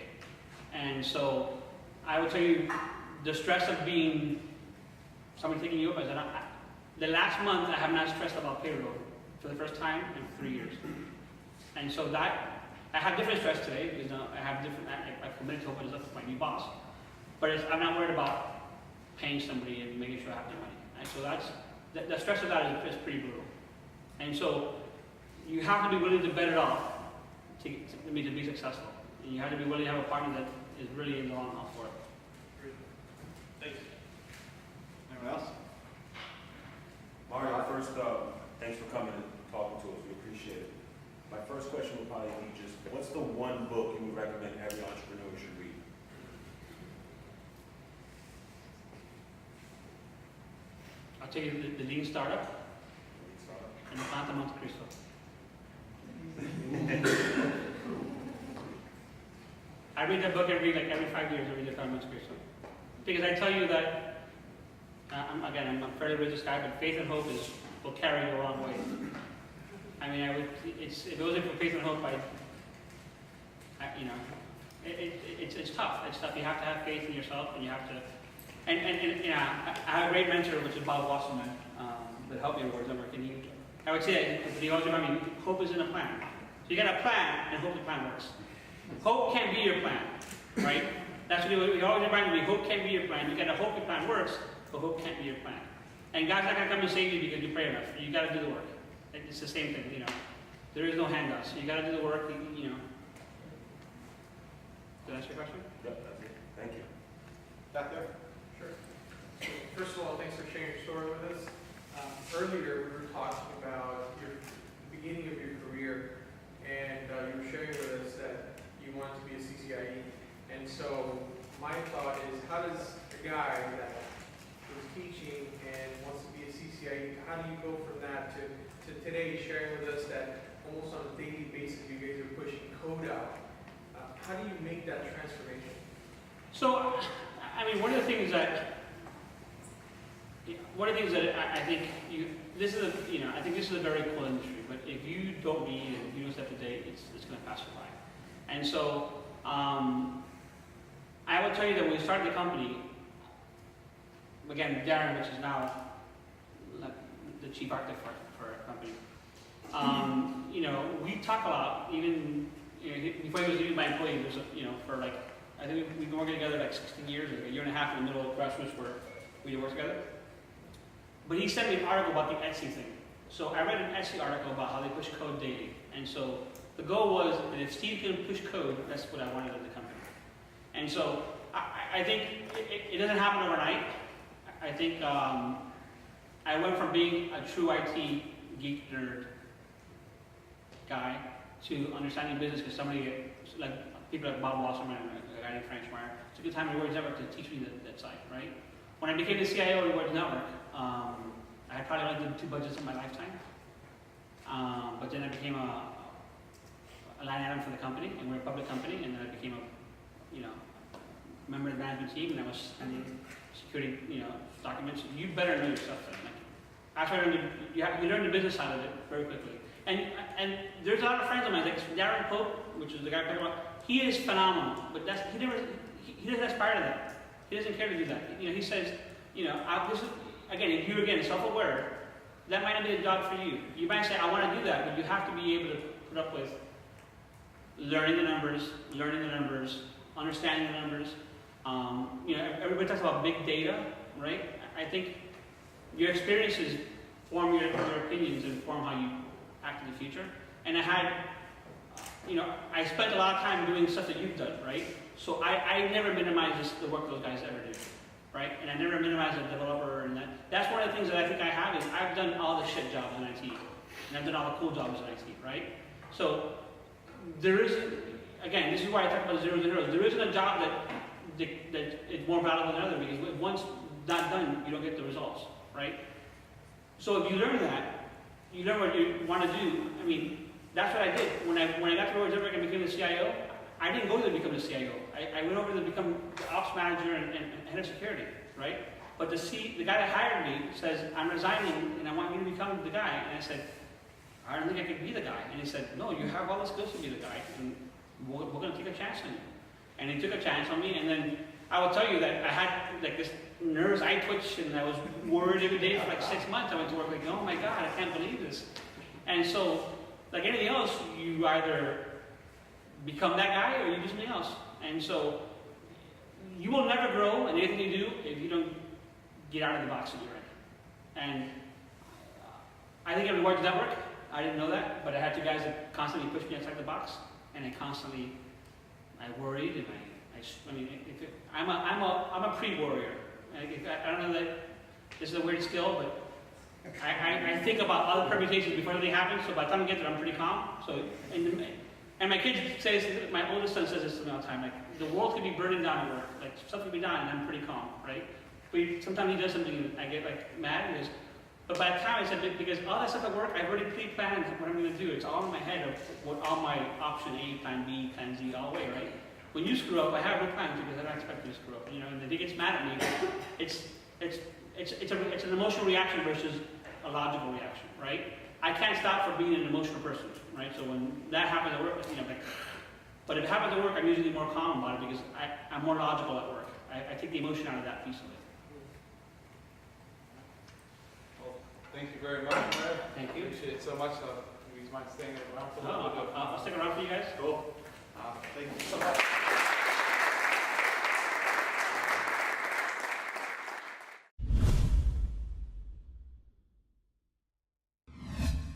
S2: And so I will tell you, the stress of being somebody taking you up, the last month I have not stressed about payroll for the first time in 3 years. And so that, I have different stress today, because I've committed to open this up with my new boss. But I'm not worried about paying somebody and making sure I have the money. And so the stress of that is pretty brutal. And so you have to be willing to bet it off to be successful. And you have to be willing to have a partner that is really in the long haul for it.
S6: Thank you.
S3: Anyone else?
S7: Mario, first, thanks for coming and talking to us. We appreciate it. My first question would probably be just, what's the one book you would recommend every entrepreneur should read?
S2: I'll tell you the Lean Startup and the Plant of Monte Cristo. I read that book every 5 years. I read the Plant of Monte Cristo, because I tell you that I'm a fairly religious guy, but faith and hope will carry you a long way. I mean, if it wasn't for faith and hope, it's tough. It's tough. You have to have faith in yourself, and you have to. And I have a great mentor, which is Bob Wasserman, that helped me with work. And I would say that he always reminded me, hope is in a plan. So you got a plan, and hope the plan works. Hope can't be your plan, right? That's what he always reminded me. Hope can't be your plan. You got to hope your plan works, but hope can't be your plan. And God's not going to come and save you because you pray enough. You got to do the work. It's the same thing, There is no handouts. So you got to do the work, Did I answer your question?
S7: Yep, that's it. Thank you.
S3: Back there?
S8: Sure. So first of all, thanks for sharing your story with us. Earlier, we were talking about the beginning of your career, and you were sharing with us that you wanted to be a CCIE. And so my thought is, how does a guy that was teaching and wants to be a CCIE, how do you go from that to today sharing with us that almost on a daily basis you guys are pushing code out? How do you make that transformation?
S2: So, I mean, one of the things that I think this is a very cool industry, but if you don't be and you don't step to date, it's going to pass you by. And so, I will tell you that when we started the company, again, Darren, which is now the chief architect for our company, we talk a lot, even before he was my employee, I think we've been working together 16 years, a year and a half in the middle of Christmas where we worked together. But he sent me an article about the Etsy thing. So I read an Etsy article about how they push code daily. And so the goal was that if Steve can push code, that's what I wanted at the company. And so I think it doesn't happen overnight. I think I went from being a true IT geek nerd guy to understanding business because people like Bob Wasserman and a guy named Frank Schmeier took the time in the Words Network to teach me that side, right? When I became the CIO of the Words Network, I had probably only done 2 budgets in my lifetime. But then I became a line item for the company, and we're a public company, and then I became a member of the management team, and I was sending security, documents. You better know your stuff then. After I learned, you learn the business side of it very quickly. And there's a lot of friends of mine, like Darren Pope, which is the guy I'm talking about. He is phenomenal, but he doesn't aspire to that. He doesn't care to do that. He says, again, self-aware. That might not be a job for you. You might say, I want to do that, but you have to be able to put up with learning the numbers, understanding the numbers. Everybody talks about big data, right? I think your experiences form your opinions and form how you act in the future. And I spent a lot of time doing stuff that you've done, right? So I never minimize the work those guys ever do, right? And I never minimize the developer, and that's one of the things that I think I have is I've done all the shit jobs in IT, and I've done all the cool jobs in IT, right? So there is, again, this is why I talk about zeros and heroes. There isn't a job that is more valuable than another, because once not done, you don't get the results, right? So if you learn that, you learn what you want to do. I mean, that's what I did. When I got to Royal and became the CIO, I didn't go there to become the CIO. I went over to become the ops manager and head of security, right? But the guy that hired me says, I'm resigning and I want you to become the guy. And I said, I don't think I could be the guy. And he said, no, you have all the skills to be the guy, and we're going to take a chance on you. And he took a chance on me, and then I will tell you that I had like this nerves, eye twitch, and I was worried every day for like 6 months. I went to work like, oh my God, I can't believe this. And so, like anything else, you either become that guy or you do something else. And so, you will never grow in anything you do if you don't get out of the box that you're in. And I think it rewards that work. I didn't know that, but I had two guys that constantly pushed me outside the box, and I worried, and I'm a pre-warrior. I don't know that this is a weird skill, but I think about all the permutations before anything happens, so by the time I get there, I'm pretty calm. So, and my kids say this, my oldest son says this to me all the time, like, the world could be burning down at work, like, stuff could be done, and I'm pretty calm, right? But sometimes he does something, and I get, like, mad, and but by the time I said, because all that stuff at work, I've already pre-planned what I'm going to do. It's all in my head of what all my option A, plan B, plan Z, all the way, right? When you screw up, I have no plan because I don't expect you to screw up. You know, and if he gets mad at me, it's an emotional reaction versus a logical reaction, right? I can't stop from being an emotional person, right? So when that happens at work, like, but if it happens at work, I'm usually more calm about it because I'm more logical at work. I take the emotion out of that piece of it.
S3: Thank you very much, Mario.
S2: Thank you.
S3: Appreciate it so much. Do you mind staying around for a little bit?
S2: I'll stick around for you guys.
S3: Cool. Thank you so much.